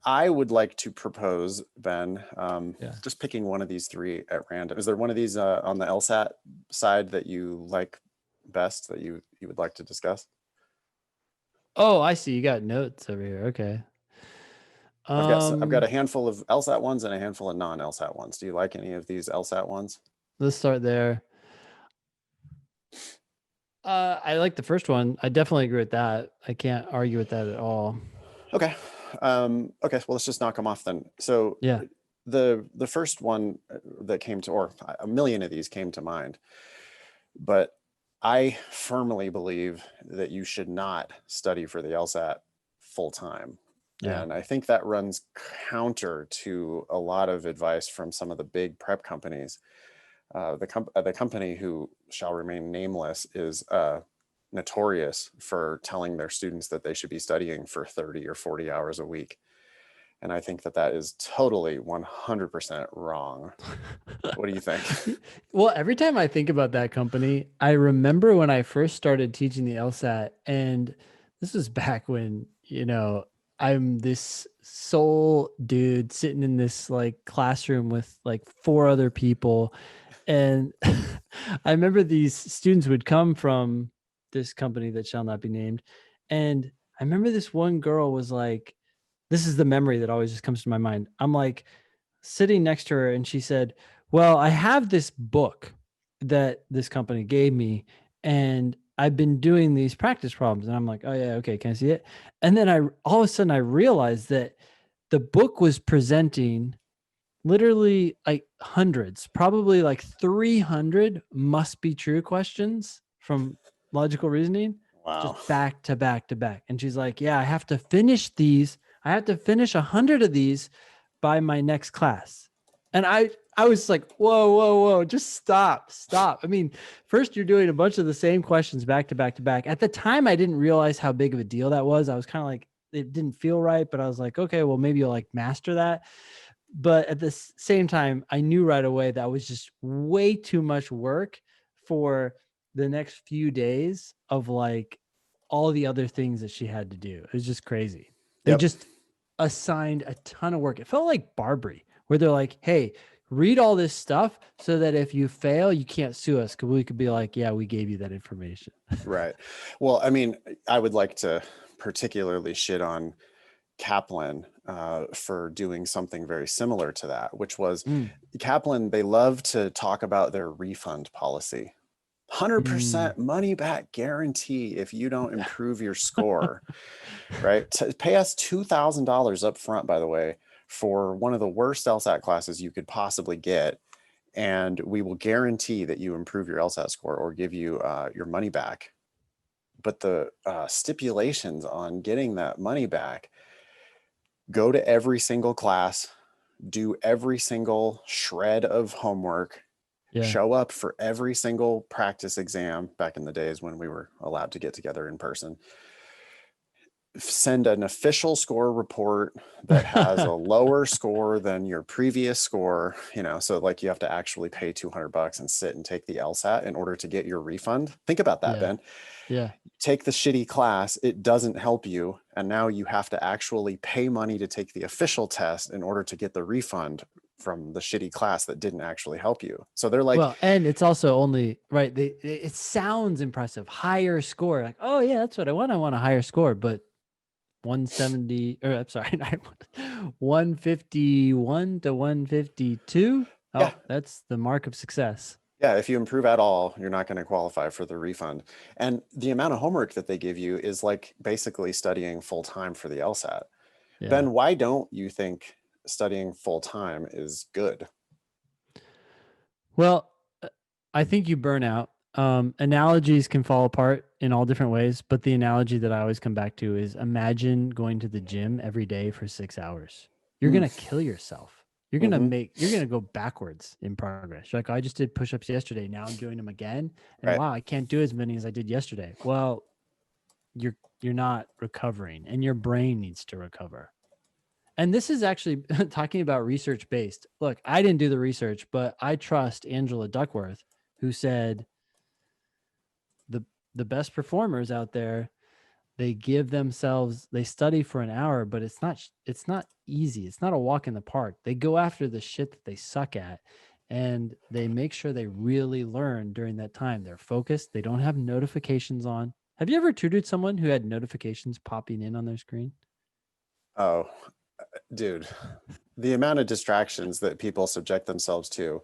I would like to propose, Ben, just picking one of these three at random. Is there one of these on the LSAT side that you like best that you would like to discuss? Oh, I see. You got notes over here. Okay. I've got a handful of LSAT ones and a handful of non-LSAT ones. Do you like any of these LSAT ones? Let's start there. I like the first one. I definitely agree with that. I can't argue with that at all. Okay. Okay. Well, let's just knock them off then. So yeah, the first one that came to, or a million of these came to mind, but I firmly believe that you should not study for the LSAT full time. Yeah. And I think that runs counter to a lot of advice from some of the big prep companies. The company, who shall remain nameless, is notorious for telling their students that they should be studying for 30 or 40 hours a week. And I think that that is totally 100% wrong. What do you think? Well, every time I think about that company, I remember when I first started teaching the LSAT, and this was back when, I'm this sole dude sitting in this like classroom with like four other people. And I remember these students would come from this company that shall not be named. And I remember this one girl was like, this is the memory that always just comes to my mind. I'm like sitting next to her and she said, well, I have this book that this company gave me and I've been doing these practice problems. And I'm like, oh yeah, okay, can I see it? And then all of a sudden I realized that the book was presenting literally like hundreds, probably like 300 must be true questions from logical reasoning, just Wow. back to back to back. And she's like, yeah, I have to finish these. I have to finish 100 of these by my next class. And I was like, whoa, just stop. I mean, first you're doing a bunch of the same questions back to back to back. At the time, I didn't realize how big of a deal that was. I was kind of like, it didn't feel right, but I was like, okay, well, maybe you'll like master that. But at the same time, I knew right away that was just way too much work for the next few days of like all the other things that she had to do. It was just crazy. They Yep. just assigned a ton of work. It felt like Barbary, where they're like, hey, read all this stuff so that if you fail, you can't sue us. Cause we could be like, yeah, we gave you that information. Right. Well, I mean, I would like to particularly shit on Kaplan for doing something very similar to that, which was Mm, Kaplan, they love to talk about their refund policy. mm. 100% money back guarantee if you don't improve your score, right? Pay us $2,000 up front, by the way, for one of the worst LSAT classes you could possibly get. And we will guarantee that you improve your LSAT score or give you your money back. But the stipulations on getting that money back: go to every single class, do every single shred of homework, Yeah. show up for every single practice exam back in the days when we were allowed to get together in person, send an official score report that has a lower score than your previous score, so like you have to actually pay $200 and sit and take the LSAT in order to get your refund. Think about that, Yeah. Ben. Yeah. Take the shitty class, it doesn't help you, and now you have to actually pay money to take the official test in order to get the refund from the shitty class that didn't actually help you. So they're like, Well, and it's also only right. It sounds impressive. Higher score. Like, oh yeah, that's what I want. I want a higher score, but 170 or I'm sorry, 151 to 152. yeah, Oh, that's the mark of success. yeah, if you improve at all, you're not going to qualify for the refund. And the amount of homework that they give you is like basically studying full time for the LSAT. Yeah. Ben, why don't you think studying full time is good? Well, I think you burn out. Analogies can fall apart in all different ways, but the analogy that I always come back to is imagine going to the gym every day for 6 hours. You're Mm, gonna kill yourself. hmm. You're gonna go backwards in progress. You're like, oh, I just did push-ups yesterday. Now I'm doing them again. And Right. wow, I can't do as many as I did yesterday. Well, you're not recovering and your brain needs to recover. And this is actually talking about research based. Look, I didn't do the research, but I trust Angela Duckworth, who said the the best performers out there, they study for an hour, but it's not easy. It's not a walk in the park. They go after the shit that they suck at and they make sure they really learn during that time. They're focused. They don't have notifications on. Have you ever tutored someone who had notifications popping in on their screen? Oh, dude, the amount of distractions that people subject themselves to,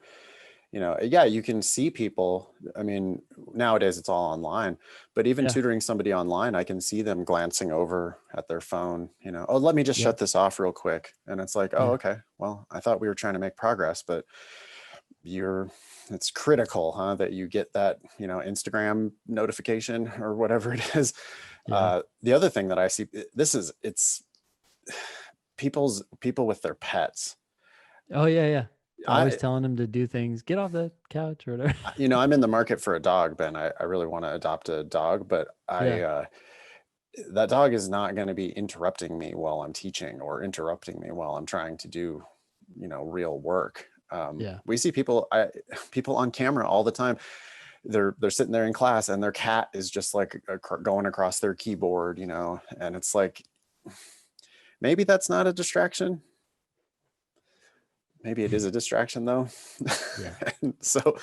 yeah, you can see people. I mean, nowadays it's all online, but even Yeah. tutoring somebody online, I can see them glancing over at their phone, oh, let me just Yep. shut this off real quick. And it's like, oh, Yeah. okay, well, I thought we were trying to make progress, but it's critical, huh, that you get that, Instagram notification or whatever it is. Yeah. The other thing that I see, it's people with their pets. Oh yeah, yeah. always telling him to do things, get off the couch or whatever. I'm in the market for a dog, Ben. I really want to adopt a dog, but Yeah. that dog is not going to be interrupting me while I'm teaching or interrupting me while I'm trying to do, real work. Yeah. We see people on camera all the time. They're sitting there in class and their cat is just like going across their keyboard, and it's like, maybe that's not a distraction. Maybe it is a distraction though. Yeah. And so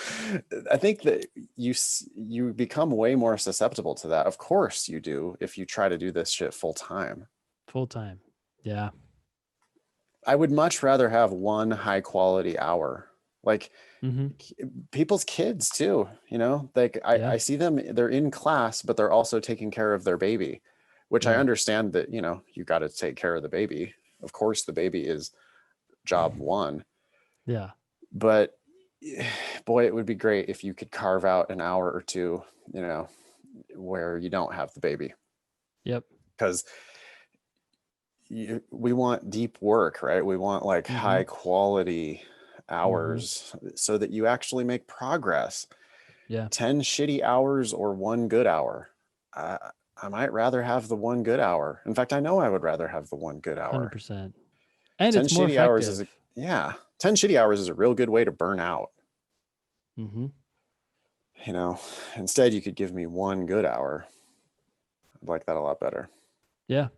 I think that you become way more susceptible to that. Of course you do if you try to do this shit full time. Full time. Yeah. I would much rather have one high quality hour. Like people's kids too, like I see them, they're in class, but they're also taking care of their baby, which I understand that, you got to take care of the baby. Of course, the baby is job one. Yeah. But boy, it would be great if you could carve out an hour or two, where you don't have the baby. Yep. Because we want deep work, right? We want like high quality hours so that you actually make progress. Yeah. 10 shitty hours or one good hour. I might rather have the one good hour. In fact, I know I would rather have the one good hour. 100%. And 10 it's more shitty effective. hours is 10 shitty hours is a real good way to burn out. Instead you could give me one good hour. I'd like that a lot better. Yeah.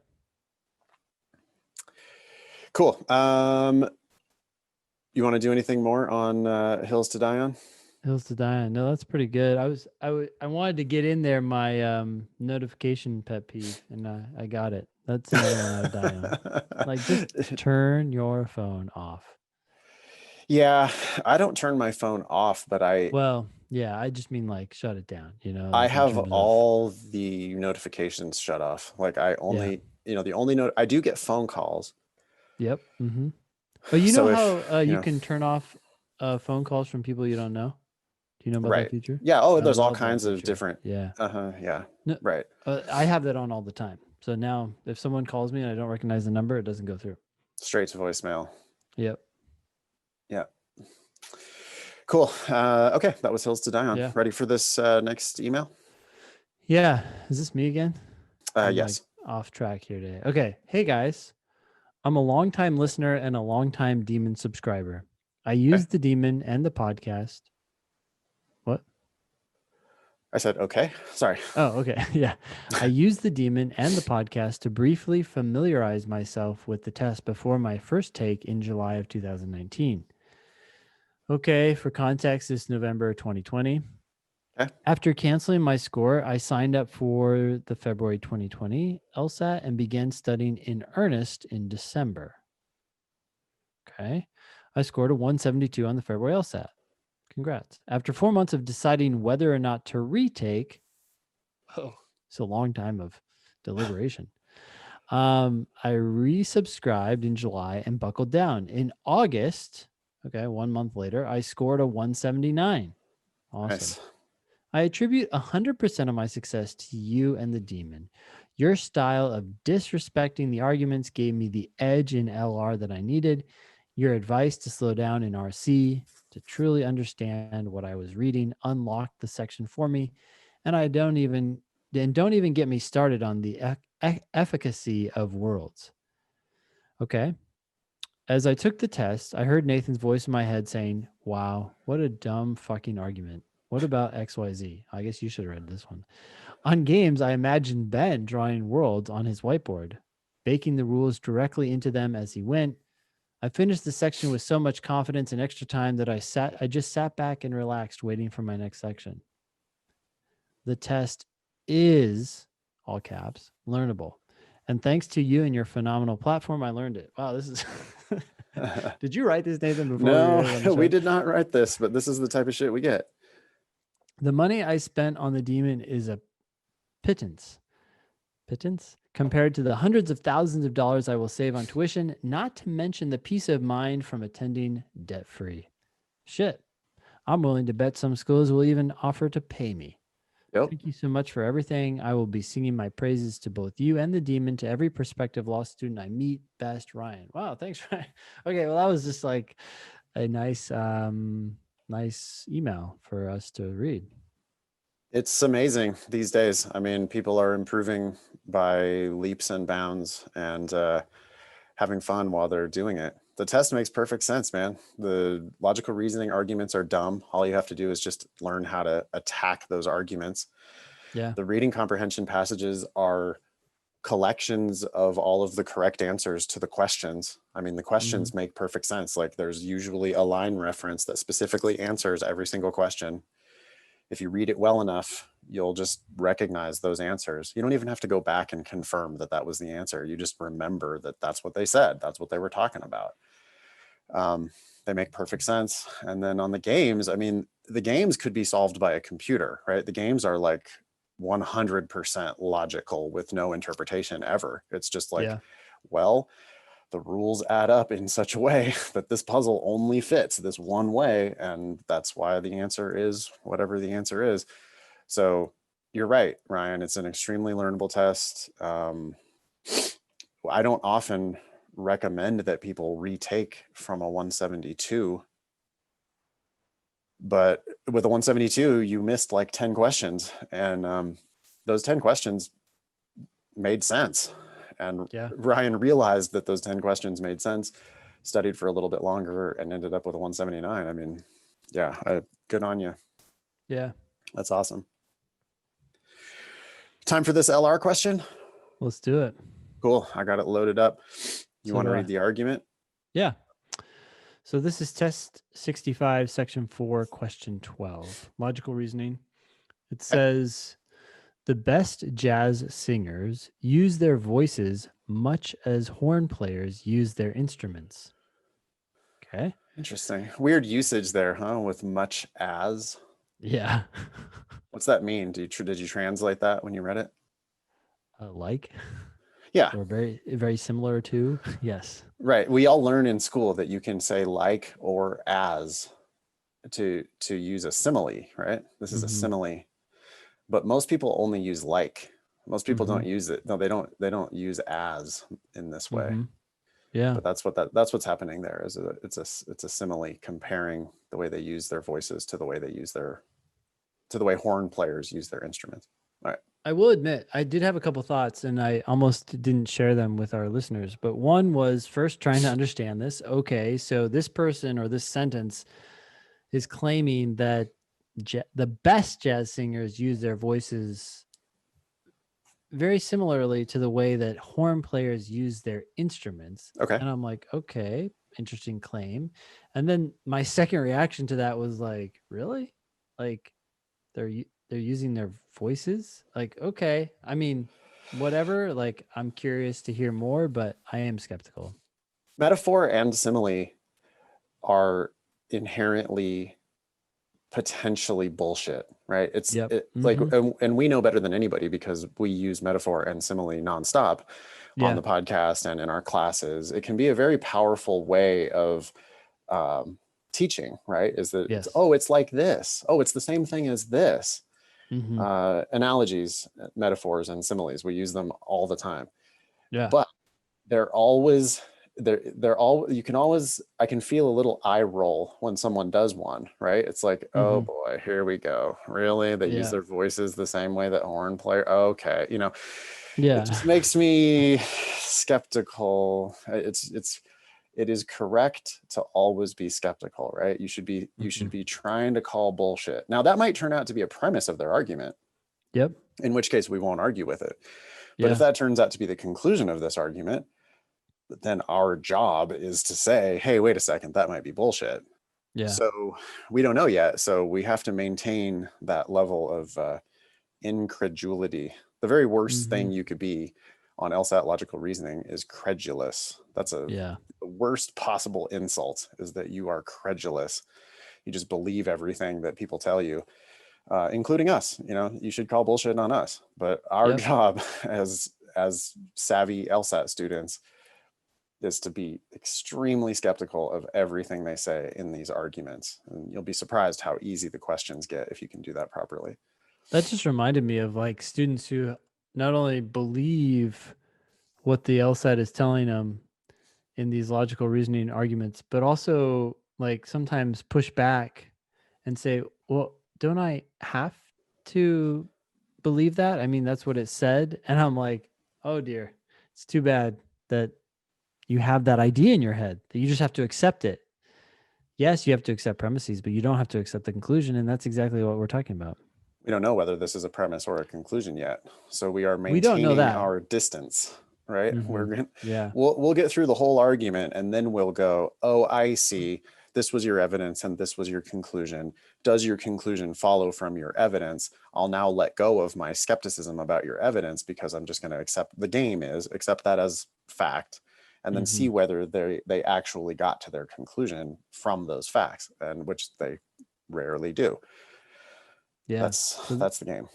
Cool. You want to do anything more on Hills to Die On? Hills to Die On. No, that's pretty good. I wanted to get in there my notification pet peeve, and I got it. That's another one I would die on. Like, just turn your phone off. Yeah, I don't turn my phone off, but I just mean like shut it down, like I have all the notifications shut off. Like I only, the only note I do get phone calls. Yep. But how you can turn off phone calls from people you don't know? Do you know about that feature? Yeah. Oh, there's all kinds of different. Yeah. Yeah. No, right. I have that on all the time. So now if someone calls me and I don't recognize the number, it doesn't go through. Straight to voicemail. Yep. Yeah. Cool. Okay. That was Hills to Die On. Yeah. Ready for this next email? Yeah. Is this me again? Yes. Like off track here today. Okay. Hey guys. I'm a longtime listener and a longtime Demon subscriber. I use the Demon and the podcast. What? I said, okay. Sorry. Oh, okay. Yeah. I use the Demon and the podcast to briefly familiarize myself with the test before my first take in July of 2019. Okay. For context, this November 2020. Okay. After canceling my score, I signed up for the February 2020 Lsat and began studying in earnest in December. Okay. I scored a 172 on the February Lsat. Congrats. After 4 months of deciding whether or not to retake, it's a long time of deliberation. I resubscribed in July and buckled down. In August, 1 month later, I scored a 179. Awesome. Nice. I attribute 100% of my success to you and the Demon. Your style of disrespecting the arguments gave me the edge in LR that I needed. Your advice to slow down in RC, to truly understand what I was reading, unlocked the section for me. And don't even get me started on the efficacy of worlds. Okay. As I took the test, I heard Nathan's voice in my head saying, wow, what a dumb fucking argument. What about XYZ? I guess you should have read this one. On games, I imagined Ben drawing worlds on his whiteboard, baking the rules directly into them as he went. I finished the section with so much confidence and extra time that I just sat back and relaxed, waiting for my next section. The test is, all caps, learnable. And thanks to you and your phenomenal platform, I learned it. Wow, this is... Did you write this, Nathan, before? No, we did not write this, but this is the type of shit we get. The money I spent on the Demon is a pittance compared to the hundreds of thousands of dollars I will save on tuition, not to mention the peace of mind from attending debt-free. Shit. I'm willing to bet some schools will even offer to pay me. Yep. Thank you so much for everything. I will be singing my praises to both you and the Demon, to every prospective law student I meet. Best, Ryan. Wow, thanks, Ryan. Okay, well, that was just like a nice nice email for us to read. It's amazing these days. I mean, people are improving by leaps and bounds and having fun while they're doing it. The test makes perfect sense, man. The logical reasoning arguments are dumb. All you have to do is just learn how to attack those arguments. Yeah. The reading comprehension passages are collections of all of the correct answers to the questions. I mean, the questions make perfect sense. Like there's usually a line reference that specifically answers every single question. If you read it well enough, you'll just recognize those answers. You don't even have to go back and confirm that that was the answer. You just remember that that's what they said. That's what they were talking about. They make perfect sense. And then on the games, I mean, the games could be solved by a computer, right? The games are like 100% logical with no interpretation ever. It's just like, well, the rules add up in such a way that this puzzle only fits this one way. And that's why the answer is whatever the answer is. So you're right, Ryan. It's an extremely learnable test. I don't often recommend that people retake from a 172. But with a 172, you missed like 10 questions. And those 10 questions made sense. And Ryan realized that those 10 questions made sense, studied for a little bit longer, and ended up with a 179. I mean, yeah, good on you. Yeah. That's awesome. Time for this LR question? Let's do it. Cool. I got it loaded up. You want to read the argument? Yeah. So this is test 65, section 4, question 12. Logical reasoning. It says, the best jazz singers use their voices much as horn players use their instruments. Okay. Interesting. Weird usage there, huh? With much as. Yeah. What's that mean? Did you translate that when you read it? Like? Yeah. Or very similar to? Yes. Right. We all learn in school that you can say like or as to use a simile, right? This is a simile. But most people only use like. Most people don't use it. No, they don't use as in this way. Yeah. But that's what's happening there. It's a simile comparing the way they use their voices to the way the way horn players use their instruments. All right. I will admit, I did have a couple thoughts and I almost didn't share them with our listeners. But one was first trying to understand this. Okay, so this person or this sentence is claiming that the best jazz singers use their voices very similarly to the way that horn players use their instruments. Okay. And I'm like, okay, interesting claim. And then my second reaction to that was like, really? Like they're using their voices? Like, okay, I mean, whatever. Like, I'm curious to hear more, but I am skeptical. Metaphor and simile are inherently potentially bullshit, right? It's like, and we know better than anybody because we use metaphor and simile nonstop on the podcast and in our classes. It can be a very powerful way of teaching, right? Is that it's like this. Oh, it's the same thing as this. Analogies, metaphors, and similes, we use them all the time. Yeah. But they're all you can always, I can feel a little eye roll when someone does one, right? It's like, oh boy, here we go. Really? They use their voices the same way that horn player. Okay. It just makes me skeptical. It is correct to always be skeptical, right? You should be trying to call bullshit. Now that might turn out to be a premise of their argument. Yep. In which case we won't argue with it. But if that turns out to be the conclusion of this argument, then our job is to say, hey, wait a second, that might be bullshit. Yeah. So we don't know yet. So we have to maintain that level of incredulity. The very worst thing you could be on LSAT logical reasoning is credulous. That's the worst possible insult, is that you are credulous. You just believe everything that people tell you, including us. You should call bullshit on us. But our job as savvy LSAT students is to be extremely skeptical of everything they say in these arguments. And you'll be surprised how easy the questions get if you can do that properly. That just reminded me of like students who not only believe what the LSAT is telling them in these logical reasoning arguments, but also like sometimes push back and say, well, don't I have to believe that? I mean, that's what it said. And I'm like, oh dear, it's too bad that you have that idea in your head that you just have to accept it. Yes, you have to accept premises, but you don't have to accept the conclusion. And that's exactly what we're talking about. We don't know whether this is a premise or a conclusion yet. So we are We don't know maintaining that. our distance, right? Mhm. Yeah. We'll get through the whole argument and then we'll go, oh, I see. This was your evidence and this was your conclusion. Does your conclusion follow from your evidence? I'll now let go of my skepticism about your evidence because I'm just going to accept accept that as fact, and then see Mhm. whether they actually got to their conclusion from those facts, and which they rarely do. Yeah. So That's the game.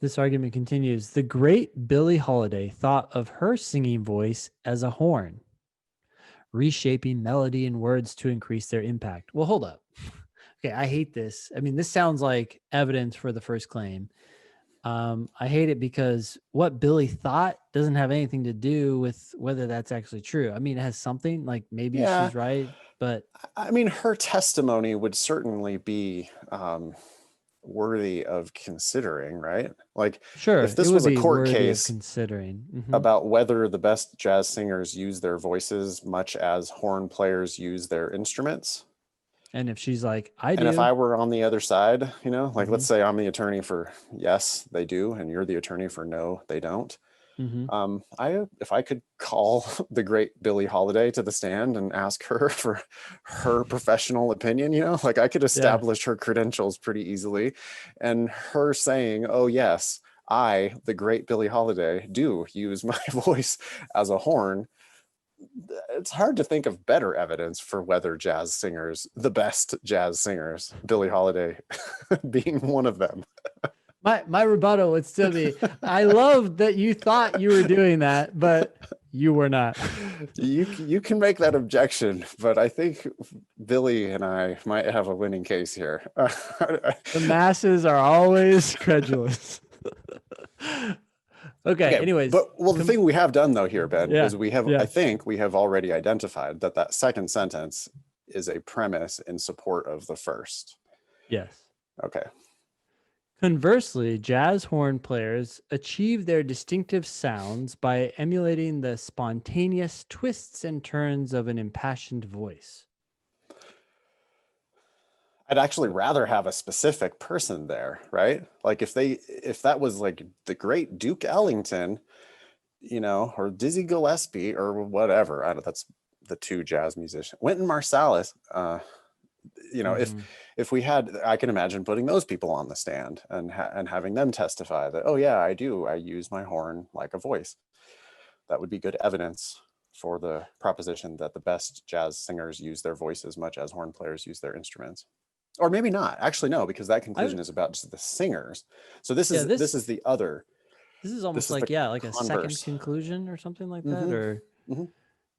this argument continues. The great Billie Holiday thought of her singing voice as a horn, reshaping melody and words to increase their impact. Well, hold up. Okay, I hate this. I mean, this sounds like evidence for the first claim. I hate it because what Billy thought doesn't have anything to do with whether that's actually true. I mean, it has something, like maybe Yeah, she's right, but I mean, her testimony would certainly be worthy of considering, right? Like, if sure, it this would was a be court worthy of case considering. about whether the best jazz singers use their voices much as horn players use their instruments, And if she's like, I and if do. I were on the other side, like Hmm. let's say I'm the attorney for yes, they do, and you're the attorney for no, they don't. Hmm. If I could call the great Billie Holiday to the stand and ask her for her professional opinion, like I could Yeah. establish her credentials pretty easily, and her saying, "Oh yes, I, the great Billie Holiday, do use my voice as a horn." It's hard to think of better evidence for whether jazz singers, the best jazz singers, Billie Holiday being one of them. My rebuttal would still be, I love that you thought you were doing that, but you were not. You can make that objection, but I think Billy and I might have a winning case here. The masses are always credulous. Okay, Okay, anyways. but the thing we have done though here, Ben, Yeah. is I Yeah. think we have already identified that second sentence is a premise in support of the first. Yes. Okay. Conversely, jazz horn players achieve their distinctive sounds by emulating the spontaneous twists and turns of an impassioned voice. I'd actually rather have a specific person there, right? Like if that was like the great Duke Ellington, or Dizzy Gillespie or whatever. I don't that's the two jazz musicians. Wynton Marsalis, Mhm. if we had, I can imagine putting those people on the stand and having them testify that, oh yeah, I use my horn like a voice. That would be good evidence for the proposition that the best jazz singers use their voice as much as horn players use their instruments. Or maybe not. Actually, no, because that conclusion I is about just the singers. So this yeah, is this is the other. this is This almost is like, the yeah, like a second converse. conclusion or something like that, Mm-hmm. or Mm-hmm.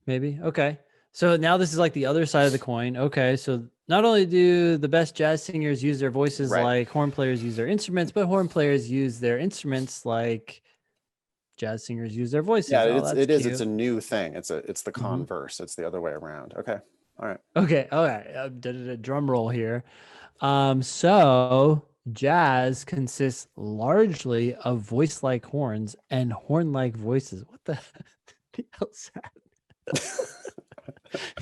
maybe. Okay. So now this is like the other side of the coin. Okay. So not only do the best jazz singers use their voices Right. like horn players use their instruments, but horn players use their instruments like jazz singers use their Yeah, voices. Oh, that's it's a cute. new thing. It's the Hmm. converse. It's the other way around. Okay. All right. Okay. All right. Did a drum roll here. So jazz consists largely of voice-like horns and horn-like voices. What the hell's that?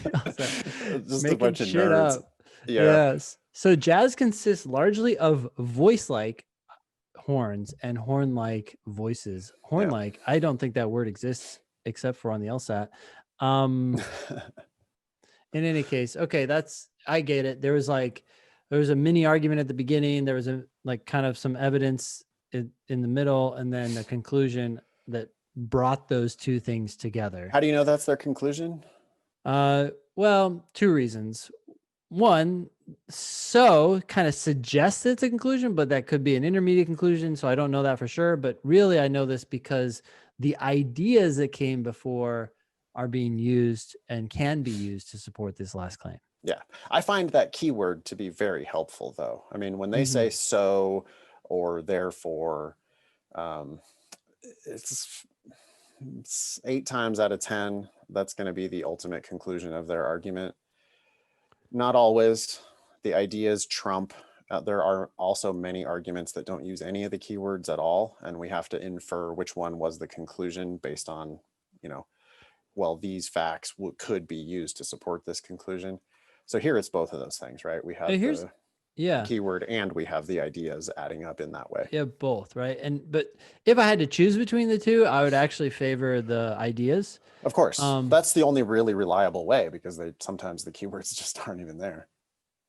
Just a Making bunch of shit nerds. up. Yeah. Yes. So jazz consists largely of voice-like horns and horn-like voices. Yeah. Horn-like, I don't think that word exists except for on the Lsat. Um, in any case, okay, I get it. There was a mini argument at the beginning. There was a like kind of some evidence in the middle, and then a conclusion that brought those two things together. How do you know that's their conclusion? Well, two reasons. One, so kind of suggests it's a conclusion, but that could be an intermediate conclusion. So I don't know that for sure. But really, I know this because the ideas that came before are being used and can be used to support this last claim. Yeah. I find that keyword to be very helpful, though. I mean, when they Mm-hmm. say so or therefore, um, it's 8 times out of 10, that's going to be the ultimate conclusion of their argument. Not always. The ideas trump. There are also many arguments that don't use any of the keywords at all, and we have to infer which one was the conclusion based on, well, these facts could be used to support this conclusion. So here it's both of those things, right? We have the keyword and we have the ideas adding up in that way. Yeah, both, right? But if I had to choose between the two, I would actually favor the ideas. Of course, that's the only really reliable way, because sometimes the keywords just aren't even there.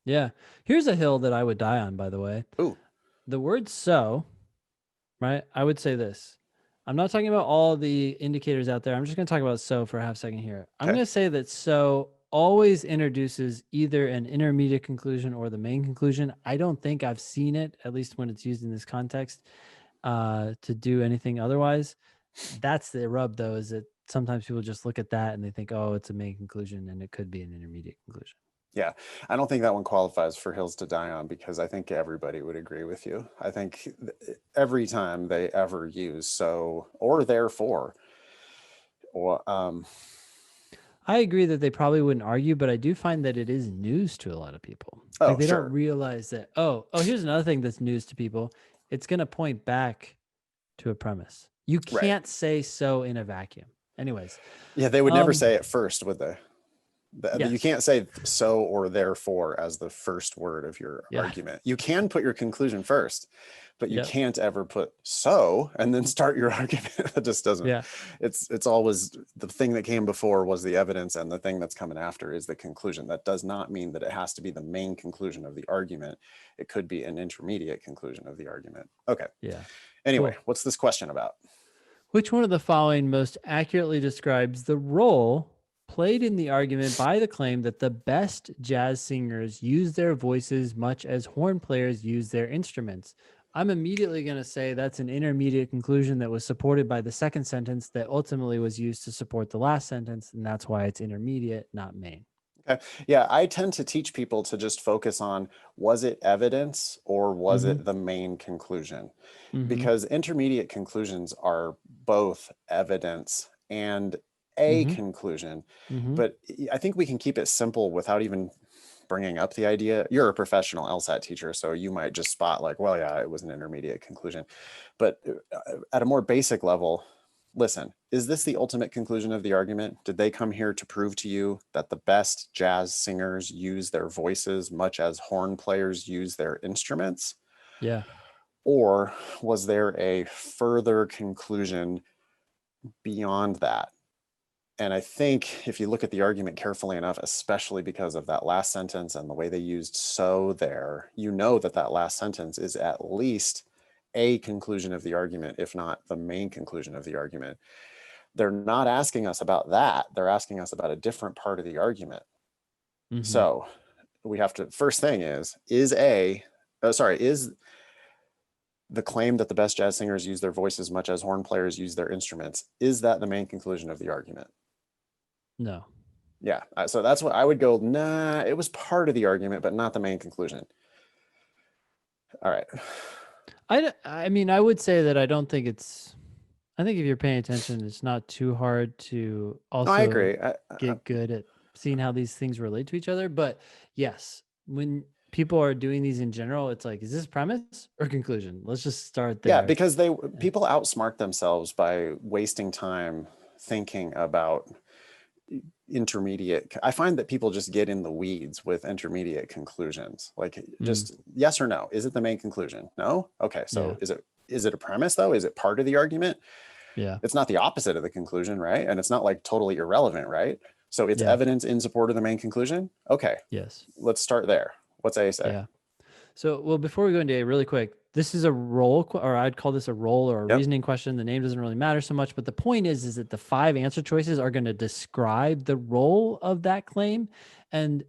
Yeah. Here's a hill that I would die on, by the way. Ooh. The word so, right? I would say this. I'm not talking about all the indicators out there. I'm just going to talk about so for a half second here. I'm going to say that so always introduces either an intermediate conclusion or the main conclusion. I don't think I've seen it, at least when it's used in this context, to do anything otherwise. That's the rub, though, is that sometimes people just look at that and they think, oh, it's a main conclusion, and it could be an intermediate conclusion. Yeah, I don't think that one qualifies for hills to die on, because I think everybody would agree with you. I think every time they ever use so or therefore, or I agree that they probably wouldn't argue, but I do find that it is news to a lot of people. Like they don't realize that, oh, here's another thing that's news to people. It's going to point back to a premise. You can't say so in a vacuum. Anyways. Yeah, they would never say it first, would they? Yes. You can't say so or therefore as the first word of your argument. You can put your conclusion first, but you can't ever put so and then start your argument. That just doesn't. Yeah. It's always the thing that came before was the evidence, and the thing that's coming after is the conclusion. That does not mean that it has to be the main conclusion of the argument. It could be an intermediate conclusion of the argument. Okay. Yeah. Anyway, what's this question about? Which one of the following most accurately describes the role played in the argument by the claim that the best jazz singers use their voices much as horn players use their instruments? I'm immediately going to say that's an intermediate conclusion that was supported by the second sentence that ultimately was used to support the last sentence, and that's why it's intermediate, not main. Okay. Yeah, I tend to teach people to just focus on, was it evidence or was it the main conclusion? Because intermediate conclusions are both evidence and a conclusion. But I think we can keep it simple without even bringing up the idea. You're a professional Lsat teacher, so you might just spot like, well, yeah, it was an intermediate conclusion. But at a more basic level, listen, is this the ultimate conclusion of the argument? Did they come here to prove to you that the best jazz singers use their voices much as horn players use their instruments? Yeah. Or was there a further conclusion beyond that? And I think if you look at the argument carefully enough, especially because of that last sentence and the way they used so there, you know that that last sentence is at least a conclusion of the argument, if not the main conclusion of the argument. They're not asking us about that. They're asking us about a different part of the argument. So we have to, first thing is the claim that the best jazz singers use their voices much as horn players use their instruments, is that the main conclusion of the argument? No. Yeah. So that's what I would go, nah, it was part of the argument, but not the main conclusion. All right. I mean, I would say that I don't think it's, I think if you're paying attention, it's not too hard to also I agree. get good at seeing how these things relate to each other. But yes, when people are doing these in general, it's like, is this premise or conclusion? Let's just start there. Yeah, because people outsmart themselves by wasting time thinking about intermediate. I find that people just get in the weeds with intermediate conclusions. Like just yes or no. Is it the main conclusion? No? Okay. So is it a premise though? Is it part of the argument? Yeah. It's not the opposite of the conclusion, right? And it's not like totally irrelevant, right? So it's evidence in support of the main conclusion. Okay. Yes. Let's start there. What's A say? Yeah. So, well, before we go into A, really quick, this is a role, or I'd call this a role or a reasoning question. The name doesn't really matter so much, but the point is that the 5 answer choices are going to describe the role of that claim. And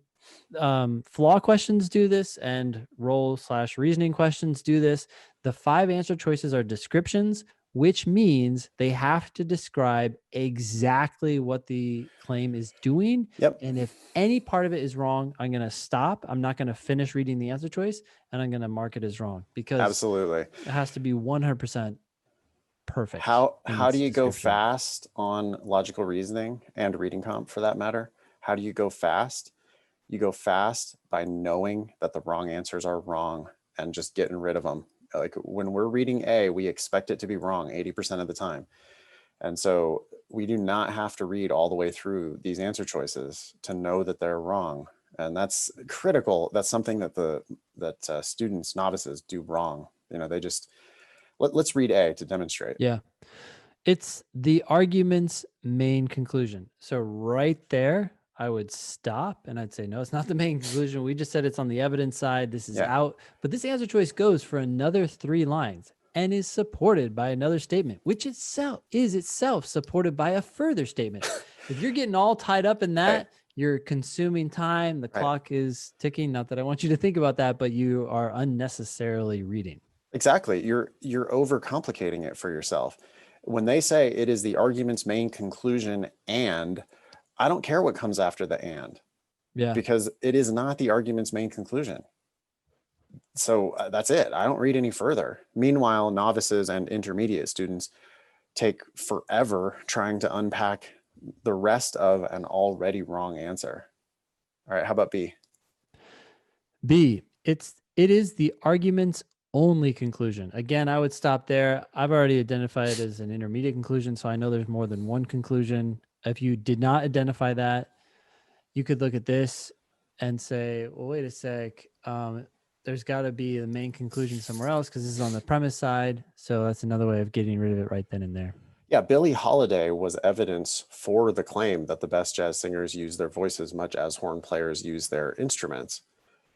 flaw questions do this, and role/reasoning questions do this. The 5 answer choices are descriptions, which means they have to describe exactly what the claim is doing. Yep. And if any part of it is wrong, I'm going to stop. I'm not going to finish reading the answer choice, and I'm going to mark it as wrong, because absolutely it has to be 100% perfect. How do you go fast on logical reasoning and reading comp for that matter? How do you go fast? You go fast by knowing that the wrong answers are wrong and just getting rid of them. Like when we're reading A, we expect it to be wrong 80% of the time. And so we do not have to read all the way through these answer choices to know that they're wrong. And that's critical. That's something that students, novices do wrong. They just, let's read A to demonstrate. Yeah. It's the argument's main conclusion. So right there, I would stop and I'd say, no, it's not the main conclusion. We just said it's on the evidence side. This is out. But this answer choice goes for another 3 lines and is supported by another statement, which is itself supported by a further statement. If you're getting all tied up in that, you're consuming time. The clock is ticking. Not that I want you to think about that, but you are unnecessarily reading. Exactly. You're overcomplicating it for yourself. When they say it is the argument's main conclusion, and I don't care what comes after the and, because it is not the argument's main conclusion. So that's it. I don't read any further. Meanwhile, novices and intermediate students take forever trying to unpack the rest of an already wrong answer. All right, how about B? B, it is the argument's only conclusion. Again, I would stop there. I've already identified it as an intermediate conclusion, so I know there's more than one conclusion. If you did not identify that, you could look at this and say, well, wait a sec. There's got to be the main conclusion somewhere else because this is on the premise side. So that's another way of getting rid of it right then and there. Yeah, Billie Holiday was evidence for the claim that the best jazz singers use their voices much as horn players use their instruments.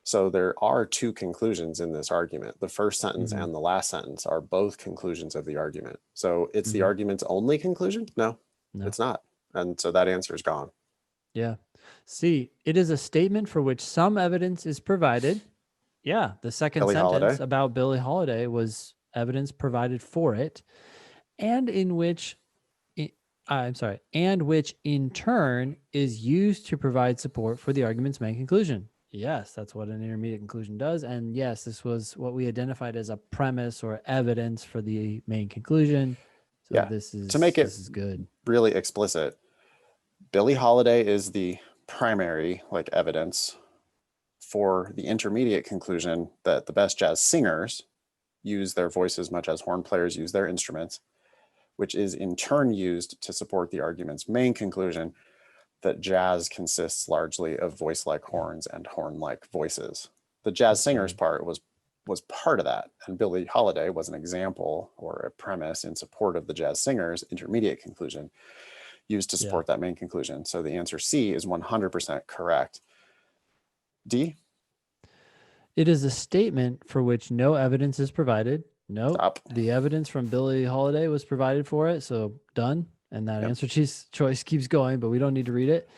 So there are 2 conclusions in this argument. The first sentence and the last sentence are both conclusions of the argument. So it's the argument's only conclusion? No, it's not. And so that answer is gone. Yeah. C, it is a statement for which some evidence is provided. Yeah, the second sentence about Billie Holiday was evidence provided for it, and which in turn is used to provide support for the argument's main conclusion. Yes, that's what an intermediate conclusion does. And yes, this was what we identified as a premise or evidence for the main conclusion. So this is, to make it this is good. Really explicit. Billie Holiday is the primary evidence for the intermediate conclusion that the best jazz singers use their voices much as horn players use their instruments, which is in turn used to support the argument's main conclusion that jazz consists largely of voice-like horns and horn-like voices. The jazz singers part was part of that, and Billie Holiday was an example or a premise in support of the jazz singers' intermediate conclusion used to support that main conclusion. So the answer C is 100% correct. D? It is a statement for which no evidence is provided. Nope. Stop. The evidence from Billie Holiday was provided for it, so done. And that answer choice keeps going, but we don't need to read it.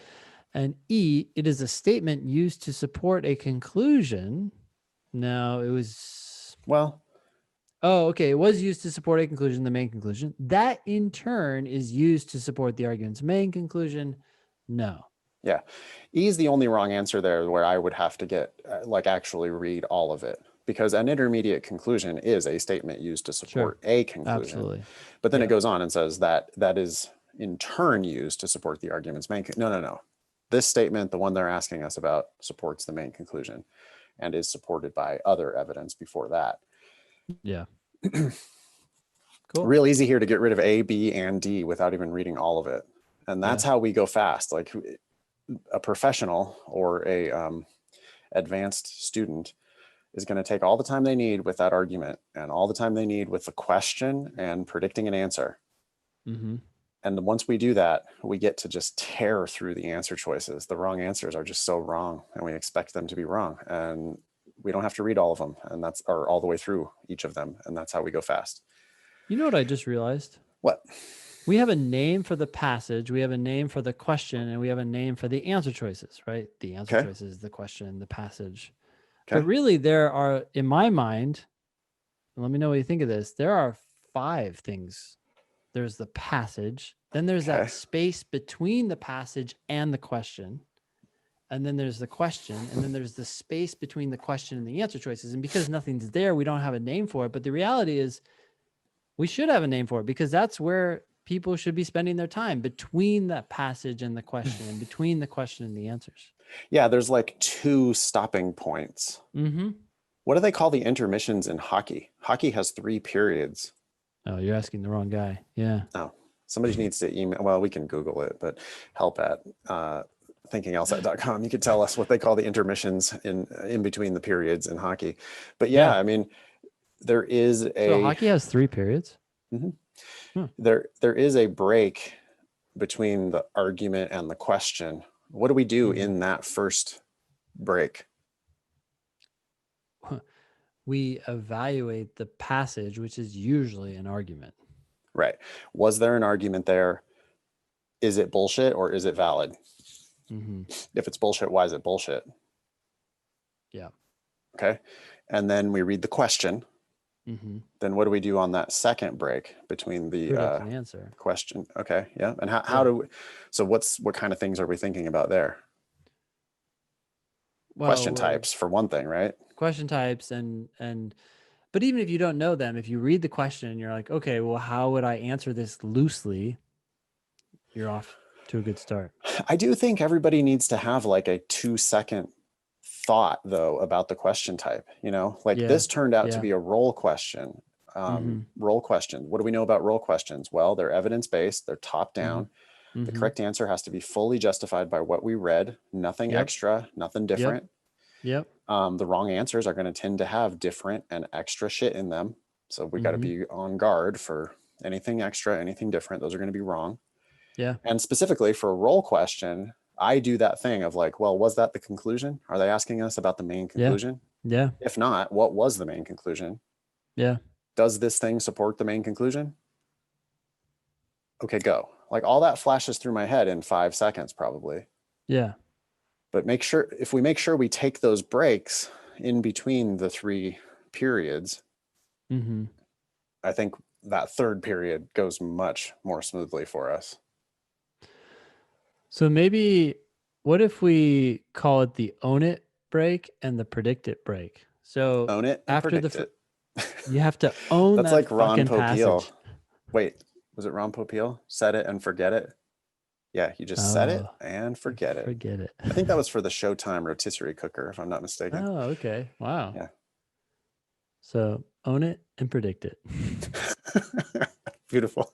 And E, it is a statement used to support a conclusion. No, it was... Well... Oh, okay. It was used to support a conclusion, the main conclusion. That in turn is used to support the argument's main conclusion. No. Yeah. E is the only wrong answer there where I would have to get, actually read all of it. Because an intermediate conclusion is a statement used to support a conclusion. Absolutely. But then it goes on and says that is in turn used to support the argument's main. No. This statement, the one they're asking us about, supports the main conclusion and is supported by other evidence before that. Yeah. Cool. Real easy here to get rid of A, B, and D without even reading all of it. And that's how we go fast. Like a professional or a advanced student is going to take all the time they need with that argument and all the time they need with the question and predicting an answer. And once we do that, we get to just tear through the answer choices. The wrong answers are just so wrong and we expect them to be wrong. And we don't have to read all of them, and or all the way through each of them. And that's how we go fast. You know what I just realized? What? We have a name for the passage, we have a name for the question, and we have a name for the answer choices, right? The answer choices, the question, the passage. But really there are, in my mind, let me know what you think of this, there are 5 things. There's the passage, then there's that space between the passage and the question, and then there's the question, and then there's the space between the question and the answer choices. And because nothing's there, we don't have a name for it. But the reality is we should have a name for it because that's where people should be spending their time between that passage and the question, and between the question and the answers. Yeah, there's like 2 stopping points. Mm-hmm. What do they call the intermissions in hockey? Hockey has 3 periods. Oh, you're asking the wrong guy. Yeah. Oh, somebody needs to email. Well, we can Google it, but help at thinkinglsat.com. You could tell us what they call the intermissions in between the periods in hockey. But yeah, I mean, there is So hockey has 3 periods. There is a break between the argument and the question. What do we do in that first break? We evaluate the passage, which is usually an argument. Right. Was there an argument there? Is it bullshit or is it valid? If it's bullshit, why is it bullshit? Yeah. Okay. And then we read the question. Then what do we do on that second break between the answer question? Okay. Yeah. And how do we, so what kind of things are we thinking about there? Well, question types for one thing, right? Question types but even if you don't know them, if you read the question and you're like, okay, well, how would I answer this loosely? You're off to a good start. I do think everybody needs to have like a 2-second thought though about the question type, like this turned out to be a role question. Role questions. What do we know about role questions? Well, they're evidence-based, they're top down. The correct answer has to be fully justified by what we read, nothing extra, nothing different. The wrong answers are going to tend to have different and extra shit in them. So we got to be on guard for anything extra, anything different. Those are going to be wrong. Yeah. And specifically for a role question, I do that thing of like, well, was that the conclusion? Are they asking us about the main conclusion? Yeah. If not, what was the main conclusion? Yeah. Does this thing support the main conclusion? Okay, go. Like all that flashes through my head in 5 seconds, probably. Yeah. But if we make sure we take those breaks in between the 3 periods, I think that third period goes much more smoothly for us. So maybe what if we call it the own it break and the predict it break? So own it and after predict it. You have to own That's that like Ron Popeil. passage. Wait, was it Ron Popeil? Set it and forget it. Yeah, you just set it and forget it. Forget it. I think that was for the Showtime rotisserie cooker, if I'm not mistaken. Oh, okay. Wow. Yeah. So own it and predict it. Beautiful.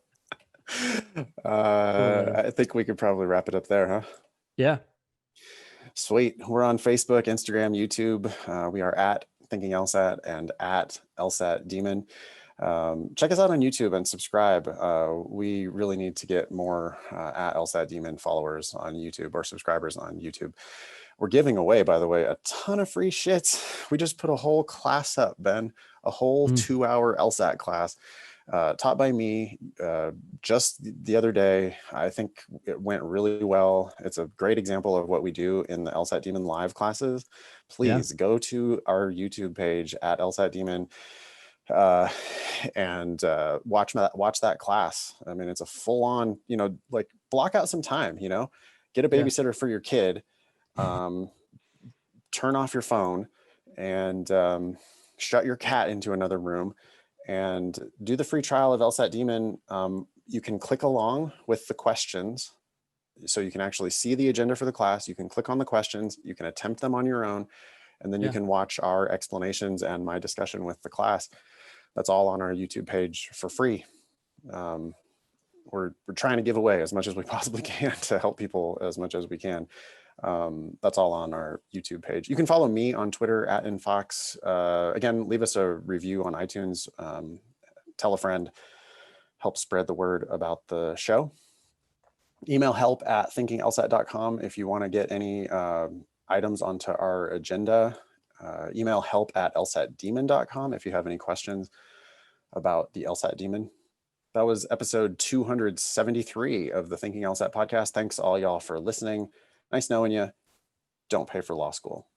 I think we could probably wrap it up there, huh? Yeah. Sweet. We're on Facebook, Instagram, YouTube. We are at Thinking Lsat and at Lsat Demon. Check us out on YouTube and subscribe. We really need to get more at Lsat Demon followers on YouTube or subscribers on YouTube. We're giving away, by the way, a ton of free shits. We just put a whole class up, Ben, a whole 2-hour Lsat class taught by me just the other day. I think it went really well. It's a great example of what we do in the Lsat Demon live classes. Please go to our YouTube page at Lsat Demon and watch that class. I mean, it's a full on, like block out some time, get a babysitter for your kid, turn off your phone and shut your cat into another room and do the free trial of Lsat Demon. You can click along with the questions. So you can actually see the agenda for the class. You can click on the questions, you can attempt them on your own, and then you can watch our explanations and my discussion with the class. That's all on our YouTube page for free. We're trying to give away as much as we possibly can to help people as much as we can. That's all on our YouTube page. You can follow me on Twitter at @infox. Again, leave us a review on iTunes. Tell a friend, help spread the word about the show. Email help@thinkinglsat.com if you want to get any items onto our agenda. Email help@lsatdemon.com if you have any questions about the Lsat Demon. That was episode 273 of the Thinking Lsat podcast. Thanks all y'all for listening. Nice knowing you. Don't pay for law school.